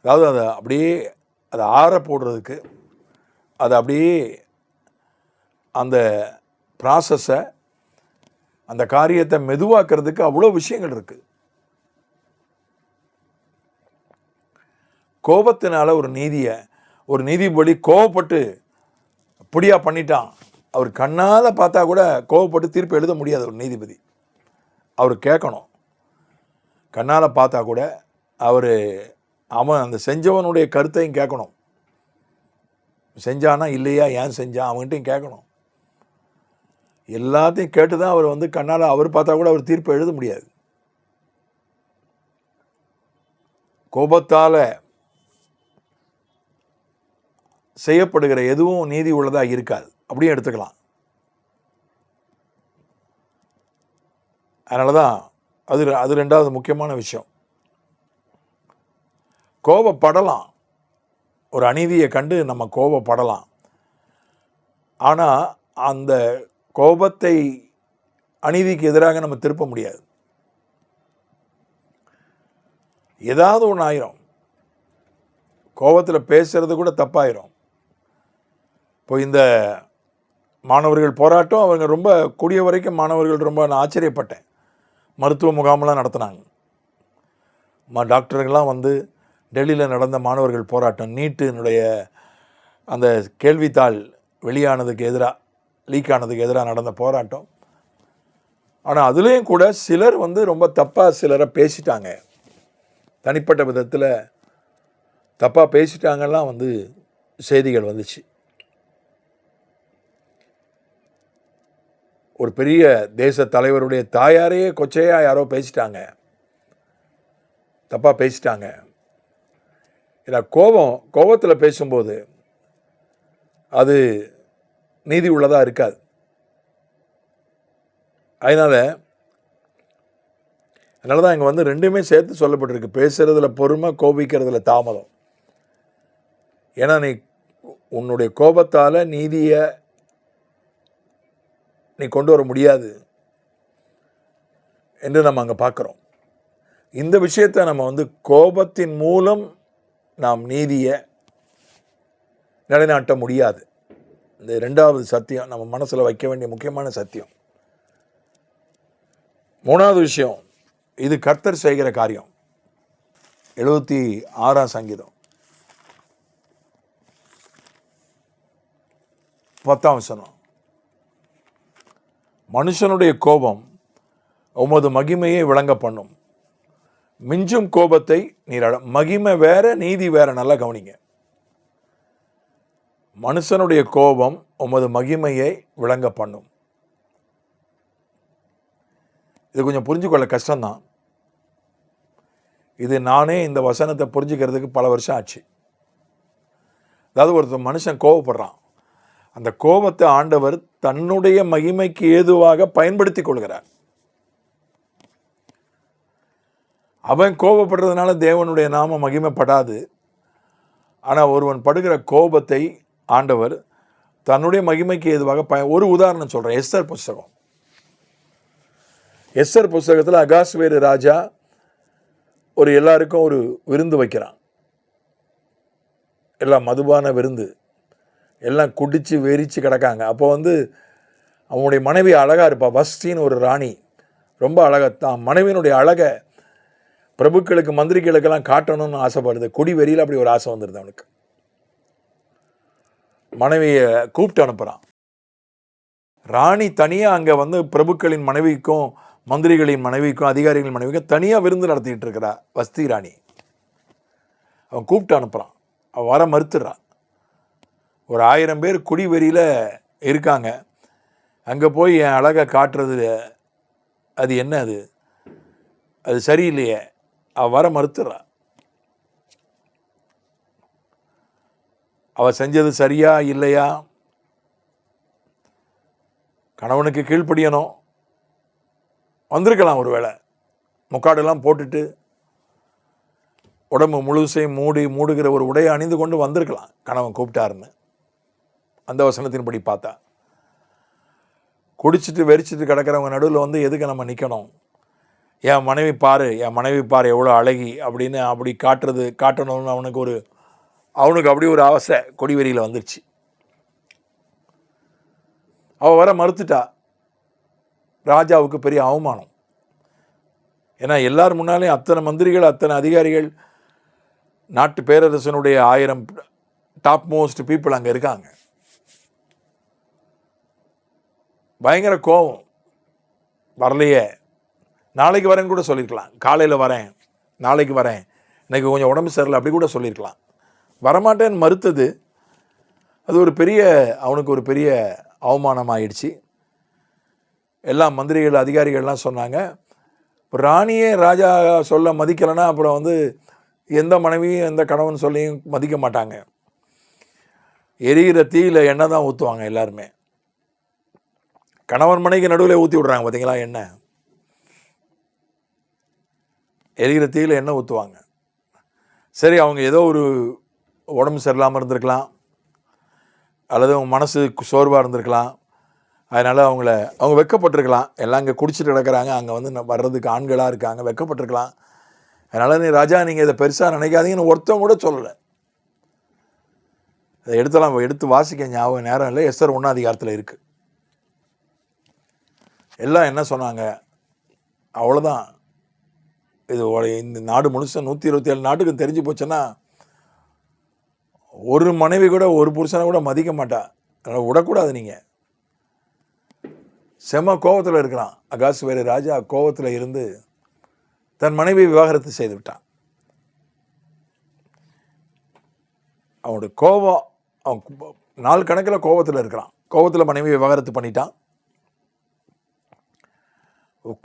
அதாவது அதை அப்படியே அதை ஆற போடுறதுக்கு, அதை அப்படியே அந்த ப்ராசஸை, அந்த காரியத்தை மெதுவாக்குறதுக்கு அவ்வளோ விஷயங்கள் இருக்குது. கோபத்தினால ஒரு நீதிபதி கோபப்பட்டு அப்படியா பண்ணிட்டான், அவர் கண்ணால் பார்த்தா கூட கோபப்பட்டு தீர்ப்பு எழுத முடியாது. ஒரு நீதிபதி அவர் கேட்கணும். கண்ணால் பார்த்தா கூட அவன் அந்த செஞ்சவனுடைய கருத்தையும் கேட்கணும். செஞ்சானா இல்லையா, ஏன் செஞ்சான், அவன்கிட்டையும் கேட்கணும். எல்லாத்தையும் கேட்டு தான் அவர் கண்ணால் அவர் பார்த்தா கூட அவர் தீர்ப்பு எழுத முடியாது. கோபத்தால் செய்யப்படுகிற எதுவும் நீதி உள்ளதாக இருக்காது, அப்படியே எடுத்துக்கலாம். அதனால தான் அது ரெண்டாவது முக்கியமான விஷயம். கோபப்படலாம், ஒரு அநீதியை கண்டு நம்ம கோபப்படலாம். ஆனால் அந்த கோபத்தை அநீதிக்கு எதிராக நம்ம திருப்ப முடியாது. ஏதாவது ஒன்று ஆயிரும். கோபத்தில் பேசுறது கூட தப்பாயிரும். இப்போ இந்த மாணவர்கள் போராட்டம், அவங்க ரொம்ப கூடிய வரைக்கும் மாணவர்கள் ரொம்ப நான் ஆச்சரியப்பட்டேன். மருத்துவ முகாமெல்லாம் நடத்தினாங்க. டாக்டருங்கெல்லாம் டெல்லியில் நடந்த மாணவர்கள் போராட்டம், நீட்டினுடைய அந்த கேள்வித்தாள் வெளியானதுக்கு எதிராக, லீக் ஆனதுக்கு எதிராக நடந்த போராட்டம். ஆனால் அதுலேயும் கூட சிலர் ரொம்ப தப்பாக சிலரை பேசிட்டாங்க, தனிப்பட்ட விதத்தில் தப்பாக பேசிட்டாங்கலாம் செய்திகள் வந்துச்சு. ஒரு பெரிய தேச தலைவருடைய தாயாரையே கொச்சையாக யாரோ பேசிட்டாங்க, தப்பாக பேசிட்டாங்க. ஏன்னா கோபத்தில் பேசும்போது அது நீதி உள்ளதாக இருக்காது. அதனால தான் இங்கே ரெண்டுமே சேர்த்து சொல்லப்பட்டிருக்கு. பேசுறதுல பொறுமை, கோபிக்கிறதுல தாமதம். ஏன்னா நீ உன்னுடைய கோபத்தால் நீதியை நீ கொண்டு வர முடியாது என்று நம்ம அங்கே பார்க்குறோம். இந்த விஷயத்தை நம்ம கோபத்தின் மூலம் நாம் நீதியை நிலைநாட்ட முடியாது. இந்த ரெண்டாவது சத்தியம் நம்ம மனசில் வைக்க வேண்டிய முக்கியமான சத்தியம். மூணாவது விஷயம், இது கர்த்தர் செய்கிற காரியம். 76ஆம் சங்கீதம் 10ஆம் வசனம். மனுஷனுடைய கோபம் உமது மகிமையை விளங்க பண்ணும். மிஞ்சும் கோபத்தை நீர் மகிமை வேற, நீதி வேற. நல்லா கவனிங்க. மனுஷனுடைய கோபம் உமது மகிமையை விளங்க பண்ணும். இது கொஞ்சம் புரிஞ்சுக்கொள்ள கஷ்டம்தான். இது நானே இந்த வசனத்தை புரிஞ்சுக்கிறதுக்கு பல வருஷம் ஆச்சு. அதாவது ஒருத்தர் மனுஷன் கோபப்படுறான், அந்த கோபத்தை ஆண்டவர் தன்னுடைய மகிமைக்கு ஏதுவாக பயன்படுத்தி கொள்கிறார். அவன் கோபப்படுறதுனால தேவனுடைய நாம மகிமைப்படாது. ஆனால் ஒருவன் படுகிற கோபத்தை ஆண்டவர் தன்னுடைய மகிமைக்கு ஏதுவாக ஒரு உதாரணம் சொல்கிறேன். எஸ்தர் புஸ்தகம். எஸ்தர் புஸ்தகத்தில் அகாஸ்வேரு ராஜா எல்லாருக்கும் ஒரு விருந்து வைக்கிறான். எல்லாம் மதுபான விருந்து, எல்லாம் குடிச்சு வெறிச்சு கிடக்காங்க. அப்போ அவனுடைய மனைவி அழகாக இருப்பா. வஸ்தின்னு ஒரு ராணி, ரொம்ப அழகாக தான் மனைவியினுடைய அழகை பிரபுக்களுக்கு மந்திரிகளுக்கெல்லாம் காட்டணும்னு ஆசைப்படுது. குடி வெறியில் அப்படி ஒரு ஆசை வந்துடுது அவனுக்கு. மனைவியை கூப்பிட்டு அனுப்புகிறான். ராணி தனியாக அங்கே பிரபுக்களின் மனைவிக்கும் மந்திரிகளின் மனைவிக்கும் அதிகாரிகளின் மனைவிக்கும் தனியாக விருந்து நடத்திட்டு இருக்கிறா வஸ்தி ராணி. அவன் கூப்பிட்டு அனுப்புகிறான். அவன் வர மறுத்துடுறான். ஒரு 1000 பேர் குடி வெறியில் இருக்காங்க. அங்கே போய் என் அழகை காட்டுறது அது என்ன, அது சரியில்லையே. அவள் வர மறுத்துடுறான். அவள் செஞ்சது சரியா இல்லையா? கணவனுக்கு கீழ்ப்படியணும். வந்திருக்கலாம், ஒரு வேளை முக்காடெல்லாம் போட்டுட்டு உடம்பு முழுசையும் மூடுகிற ஒரு உடையை அணிந்து கொண்டு வந்திருக்கலாம் கணவன் கூப்பிட்டாருன்னு. அந்த வசனத்தின்படி பார்த்தா குடிச்சிட்டு வெறிச்சிட்டு கிடக்கிறவங்க நடுவில் எதுக்கு நம்ம நிற்கணும்? என் மனைவி பாரு எவ்வளோ அழகி அப்படின்னு அப்படி காட்டணும்னு அவனுக்கு அப்படி ஒரு ஆசை கொடிவெறியில் வந்துருச்சு. அவள் வர மறுத்துட்டா. ராஜாவுக்கு பெரிய அவமானம். ஏன்னா எல்லார் முன்னாலேயும் அத்தனை மந்திரிகள், அத்தனை அதிகாரிகள், நாட்டு பேரரசனுடைய 1000 டாப் மோஸ்ட் பீப்புள் அங்கே இருக்காங்க. பயங்கர கோபம். வரலையே, நாளைக்கு வரேன்னு கூட சொல்லியிருக்கலாம். காலையில் வரேன், நாளைக்கு வரேன், இன்னைக்கு கொஞ்சம் உடம்பு சரியில்லை அப்படி கூட சொல்லியிருக்கலாம். வரமாட்டேன்னு மறுத்தது அது அவனுக்கு ஒரு பெரிய அவமானம் ஆயிடுச்சு. எல்லா மந்திரிகள் அதிகாரிகள்லாம் சொன்னாங்க, ராணியே ராஜா சொல்ல மதிக்கலைன்னா அப்புறம் எந்த மனைவியும் எந்த கணவன் சொல்லியும் மதிக்க மாட்டாங்க. எரிகிற தீயில் எண்ணெய் தான் ஊற்றுவாங்க எல்லாருமே. கணவன் மனைவிக்கு நடுவில் ஊற்றி விட்றாங்க பார்த்தீங்களா எண்ணெய். எரிகிற தீயில் எண்ணெய் ஊற்றுவாங்க. சரி, அவங்க ஏதோ ஒரு உடம்பு சரியில்லாமல் இருந்திருக்கலாம், அல்லது அவங்க மனசு சோர்வாக இருந்திருக்கலாம். அதனால் அவங்க வெக்கப்பட்டிருக்கலாம். எல்லாம் இங்கே குடிச்சிட்டு கிடக்கிறாங்க, அங்கே வர்றதுக்கு ஆண்களாக இருக்காங்க, வெக்கப்பட்டிருக்கலாம். அதனால் ராஜா நீங்கள் இதை பெருசாக நினைக்காதீங்கன்னு ஒருத்தவங்க கூட சொல்லலை. அதை எடுத்து வாசிக்க ஞாபகம் நேரம் இல்லை. எஸ்தர் 1ஆம் அதிகாரத்தில் இருக்குது. எல்லாம் என்ன சொன்னாங்க, அவ்வளோதான். இது இந்த நாடு முழுச 127 நாட்டுக்கு தெரிஞ்சு போச்சுன்னா ஒரு மனைவி கூட ஒரு புருஷனை கூட மதிக்க மாட்டா. அதனால் விடக்கூடாது. நீங்கள் செம கோபத்தில் இருக்கிறான். அகாஸ்வேரு ராஜா கோபத்தில் இருந்து தன் மனைவி விவாகரத்து செய்து விட்டான். அவனுடைய கோபம், அவன் நாள் கணக்கில் கோபத்தில் இருக்கிறான். கோபத்தில் மனைவி விவாகரத்து பண்ணிட்டான்.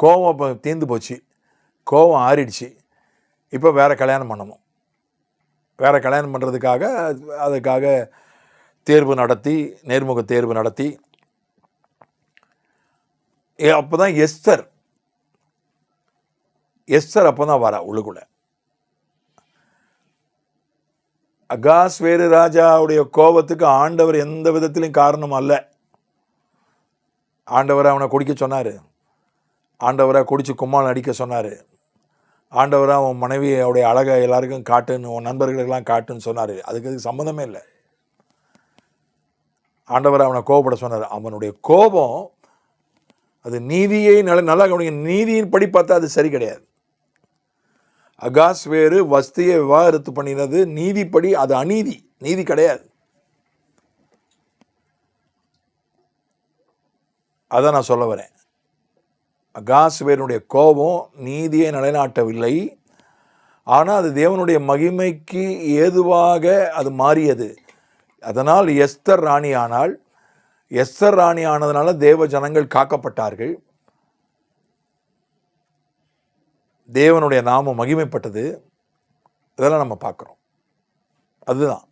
கோபம் இப்போ தீர்ந்து போச்சு, கோபம் ஆறிடுச்சு. இப்போ வேறு கல்யாணம் பண்ணணும். வேறு கல்யாணம் பண்ணுறதுக்காக அதுக்காக நேர்முக தேர்வு நடத்தி அப்போ தான் எஸ்தர் அப்போ தான் வரா உள்ளுக்குள்ள. அகாஸ்வேரு ராஜாவுடைய கோபத்துக்கு ஆண்டவர் எந்த விதத்திலையும் காரணம் அல்ல. ஆண்டவரை அவனை குடிக்க சொன்னார், ஆண்டவரை குடிச்சு கும்மாளம் அடிக்க சொன்னார், ஆண்டவரை அவன் மனைவியோடைய அழகை எல்லாருக்கும் காட்டுன்னு, உன் நண்பர்களுக்கெல்லாம் காட்டுன்னு சொன்னார். அதுக்கு சம்மந்தமே இல்லை. ஆண்டவரை அவனை கோபப்பட சொன்னார். அவனுடைய கோபம் அது நீதியை நல்லா கவனிங்க. நீதியின் படி பார்த்தா அது சரி கிடையாது. அகாஸ்வேரு வஸ்தியை விவாகரத்து பண்ணினது நீதிப்படி அது அநீதி, நீதி கிடையாது. அதான் நான் சொல்ல வரேன். அகாசுவேரனுடைய கோபம் நீதியை நிலைநாட்டவில்லை. ஆனால் அது தேவனுடைய மகிமைக்கு ஏதுவாக அது மாறியது. அதனால் எஸ்தர் ராணி ஆனாள். எஸ்தர் ராணி ஆனதுனால தேவ ஜனங்கள் காக்கப்பட்டார்கள். தேவனுடைய நாமம் மகிமைப்பட்டது. இதெல்லாம் நம்ம பார்க்குறோம். அதுதான்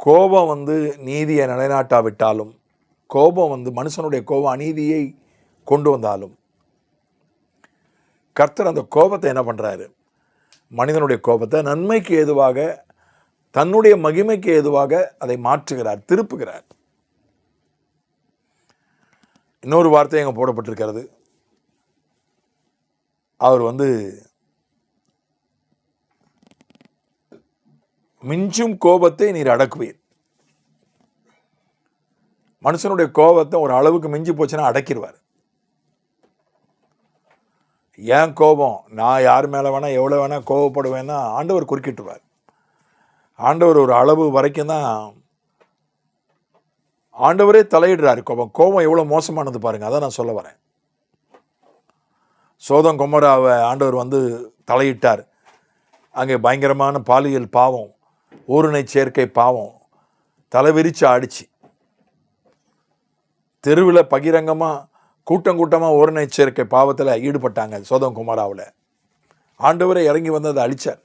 கோபம் நீதியை நிலைநாட்டாவிட்டாலும், கோபம் மனுஷனுடைய கோபம் அநீதியை கொண்டு வந்தாலும், கர்த்தர் அந்த கோபத்தை என்ன பண்ணுறாரு? மனிதனுடைய கோபத்தை நன்மைக்கு ஏதுவாக, தன்னுடைய மகிமைக்கு ஏதுவாக அதை மாற்றுகிறார், திருப்புகிறார். இன்னொரு வார்த்தை அங்கே போடப்பட்டிருக்கிறது. அவர் மிஞ்சும் கோபத்தை நீர் அடக்குவீர். மனுஷனுடைய கோபத்தை ஒரு அளவுக்கு மிஞ்சி போச்சுன்னா அடக்கிடுவார். ஏன் கோபம்? நான் யார் மேலே வேணா எவ்வளோ வேணா கோபப்படுவேன்னா ஆண்டவர் குறுக்கிட்டுருவார். ஆண்டவர் ஒரு அளவு வரைக்கும் தான் ஆண்டவரே தலையிடுறாரு. கோபம் எவ்வளோ மோசமானது பாருங்க. அதான் நான் சொல்ல வரேன். சோதம் கொமோராவை ஆண்டவர் தலையிட்டார். அங்கே பயங்கரமான பாலியல் பாவம், ஊருணை சேர்க்கை பாவம் தலைவிரிச்சு ஆடிச்சு. தெருவில் பகிரங்கமாக கூட்டமாக ஊருணை சேர்க்கை பாவத்தில் ஈடுபட்டாங்க சோதம் குமாராவில். ஆண்டவரே இறங்கி அதை அழிச்சார்.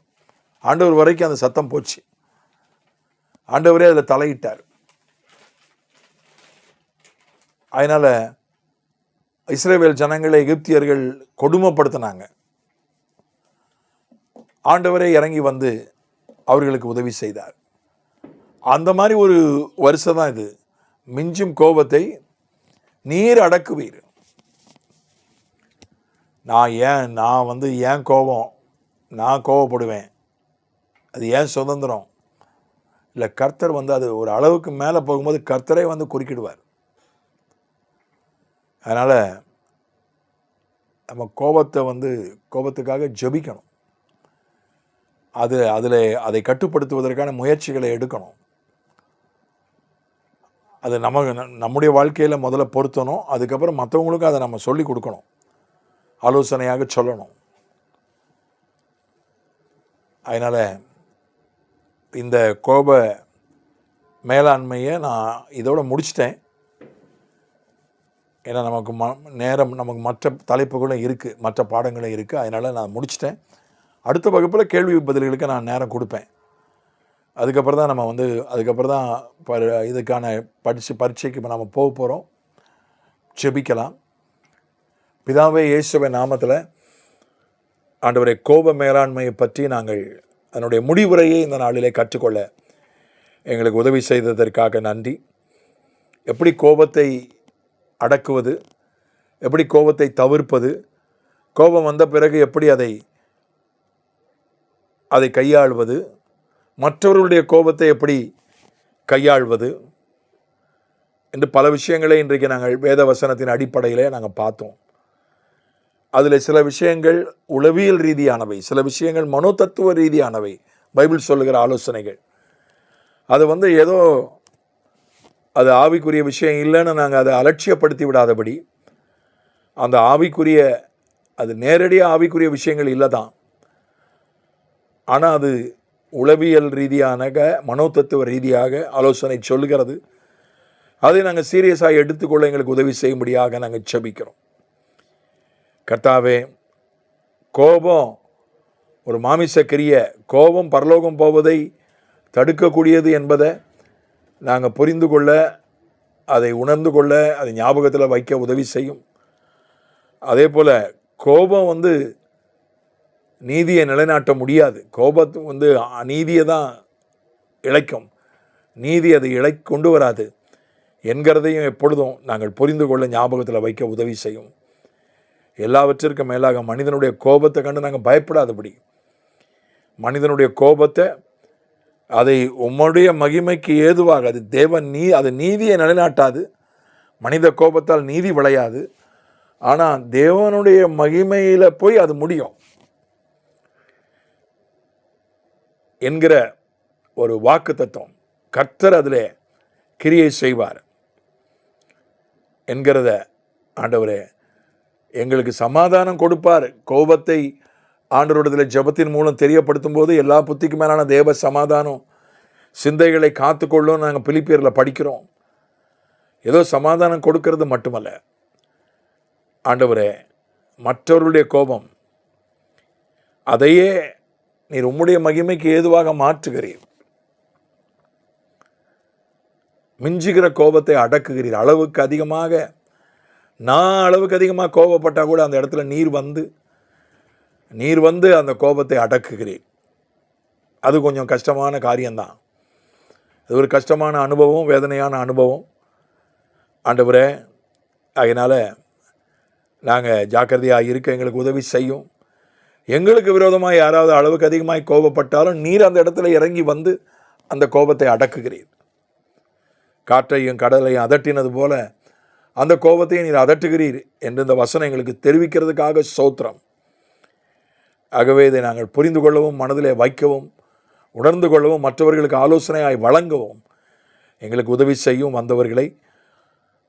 ஆண்டவர் வரைக்கும் அந்த சத்தம் போச்சு. ஆண்டவரே அதில் தலையிட்டார். அதனால் இஸ்ரவேல் ஜனங்களை எகிப்தியர்கள் கொடுமைப்படுத்தினாங்க. ஆண்டவரே இறங்கி அவர்களுக்கு உதவி செய்தார். அந்த மாதிரி ஒரு வருஷம் தான் இது. மிஞ்சும் கோபத்தை நீர் அடக்குவீர். நான் ஏன் கோபம்? நான் கோபப்படுவேன். அது ஏன் சுதந்திரம் இல்லை. கர்த்தர் அது ஒரு அளவுக்கு மேலே போகும்போது கர்த்தரே குறுக்கிடுவார். அதனால் நம்ம கோபத்துக்காக ஜெபிக்கணும். அதை கட்டுப்படுத்துவதற்கான முயற்சிகளை எடுக்கணும். அது நம்முடைய வாழ்க்கையில் முதல்ல பொருத்தணும். அதுக்கப்புறம் மற்றவங்களுக்கும் அதை நம்ம சொல்லி கொடுக்கணும், ஆலோசனையாக சொல்லணும். அதனால் இந்த கோப மேலாண்மையை நான் இதோட முடிச்சிட்டேன். ஏன்னா நமக்கு நமக்கு மற்ற தலைப்புகளும் இருக்குது, மற்ற பாடங்களும் இருக்குது. அதனால் நான் முடிச்சிட்டேன். அடுத்த வகுப்பில் கேள்வி பதில்களுக்கு நான் நேரம் கொடுப்பேன். அதுக்கப்புறம் தான் நம்ம அதுக்கப்புறம் தான் இதுக்கான பரீட்சைக்கு இப்போ நம்ம போக போகிறோம். ஜெபிக்கலாம். பிதாவே இயேசுவின் நாமத்தில் ஆண்டவரே, கோப மேலாண்மையை பற்றி நாங்கள் அதனுடைய முடிவுரையை இந்த நாளிலே கற்றுக்கொள்ள எங்களுக்கு உதவி செய்ததற்காக நன்றி. எப்படி கோபத்தை அடக்குவது, எப்படி கோபத்தை தவிர்ப்பது, கோபம் வந்த பிறகு எப்படி அதை கையாள்வது, மற்றவர்களுடைய கோபத்தை எப்படி கையாள்வது என்று பல விஷயங்களை இன்றைக்கு நாங்கள் வேத வசனத்தின் அடிப்படையிலே நாங்கள் பார்த்தோம். அதில் சில விஷயங்கள் உளவியல் ரீதியானவை, சில விஷயங்கள் மனோதத்துவ ரீதியானவை, பைபிள் சொல்லுகிற ஆலோசனைகள். அது ஏதோ அது ஆவிக்குரிய விஷயம் இல்லைன்னு நாங்கள் அதை அலட்சியப்படுத்தி விடாதபடி, அந்த ஆவிக்குரிய அது நேரடியாக ஆவிக்குரிய விஷயங்கள் இல்லை தான், ஆனால் அது உளவியல் ரீதியான மனோதத்துவ ரீதியாக ஆலோசனை சொல்லுகிறது. அதை நாங்கள் சீரியஸாக எடுத்துக்கொள்ள எங்களுக்கு உதவி செய்யும்படியாக நாங்கள் ஜெபிக்கிறோம். கர்த்தாவே, கோபம் ஒரு மாமிச கிரிய, கோபம் பரலோகம் போவதை தடுக்கக்கூடியது என்பதை நாங்கள் புரிந்து கொள்ள, அதை உணர்ந்து கொள்ள, அதை ஞாபகத்தில் வைக்க உதவி செய்யும். அதே போல் கோபம் நீதியை நிலைநாட்ட முடியாது. கோபத்து அநீதியை தான் இழைக்கும், நீதி அதை கொண்டு வராது என்கிறதையும் எப்பொழுதும் நாங்கள் புரிந்து கொள்ள ஞாபகத்தில் வைக்க உதவி செய்யும். எல்லாவற்றிற்கும் மேலாக மனிதனுடைய கோபத்தை கண்டு நாங்கள் பயப்படாதபடி, மனிதனுடைய கோபத்தை அதை உம்முடைய மகிமைக்கு ஏதுவாக, அது அது நீதியை நிலைநாட்டாது. மனித கோபத்தால் நீதி விளையாது. ஆனால் தேவனுடைய மகிமையில் போய் அது முடியும் என்கிற ஒரு வாக்கு தத்துவம், கர்த்தர் அதில் கிரியை செய்வார் என்கிறத ஆண்டவரே எங்களுக்கு சமாதானம் கொடுப்பார். கோபத்தை ஆண்டவரிடத்தில் ஜெபத்தின் மூலம் தெரியப்படுத்தும் போது எல்லா புத்திக்கு மேலான தேவ சமாதானம் சிந்தைகளை காத்துக்கொள்ளும் நாங்கள் பிலிப்பியரில் படிக்கிறோம். ஏதோ சமாதானம் கொடுக்கறது மட்டுமல்ல ஆண்டவரே, மற்றவர்களுடைய கோபம் அதையே நீர் உம்முடைய மகிமைக்கு ஏதுவாக மாற்றுகிறீர். மிஞ்சுகிற கோபத்தை அடக்குகிறீர். அளவுக்கு அதிகமாக கோபப்பட்டால் கூட அந்த இடத்துல நீர் வந்து அந்த கோபத்தை அடக்குகிறீர். அது கொஞ்சம் கஷ்டமான காரியம்தான். அது ஒரு கஷ்டமான அனுபவம், வேதனையான அனுபவம் ஆண்டவரே. அதனால் நாங்கள் ஜாக்கிரதையாக இருக்க எங்களுக்கு உதவி செய்யும். எங்களுக்கு விரோதமாக யாராவது அளவுக்கு அதிகமாக கோபப்பட்டாலும் நீர் அந்த இடத்துல இறங்கி வந்து அந்த கோபத்தை அடக்குகிறீர். காற்றையும் கடலையும் அதட்டினது போல அந்த கோபத்தை நீர் அதட்டுகிறீர் என்று இந்த வசனம் எங்களுக்கு தெரிவிக்கிறதுக்காக ஸ்தோத்திரம். ஆகவே இதை நாங்கள் புரிந்து கொள்ளவும், மனதிலே வைக்கவும், உணர்ந்து கொள்ளவும், மற்றவர்களுக்கு ஆலோசனையாய் வழங்கவும் எங்களுக்கு உதவி செய்யும். வந்தவர்களை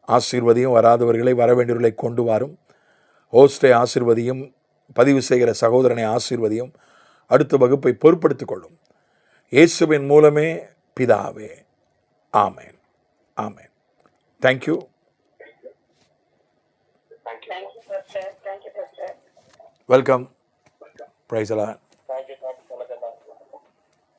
ஆசீர்வதியும், வராதவர்களை வரவேண்டியவர்களை கொண்டு வரும். ஹோஸ்டை ஆசீர்வதியும், பதிவு செய்கிற சகோதரனை ஆசீர்வதியும், அடுத்த வகுப்பை பொறுப்படுத்திக் கொள்ளும். இயேசுவின் மூலமே பிதாவே, ஆமேன், ஆமேன். Thank you. Welcome. Praise the Lord.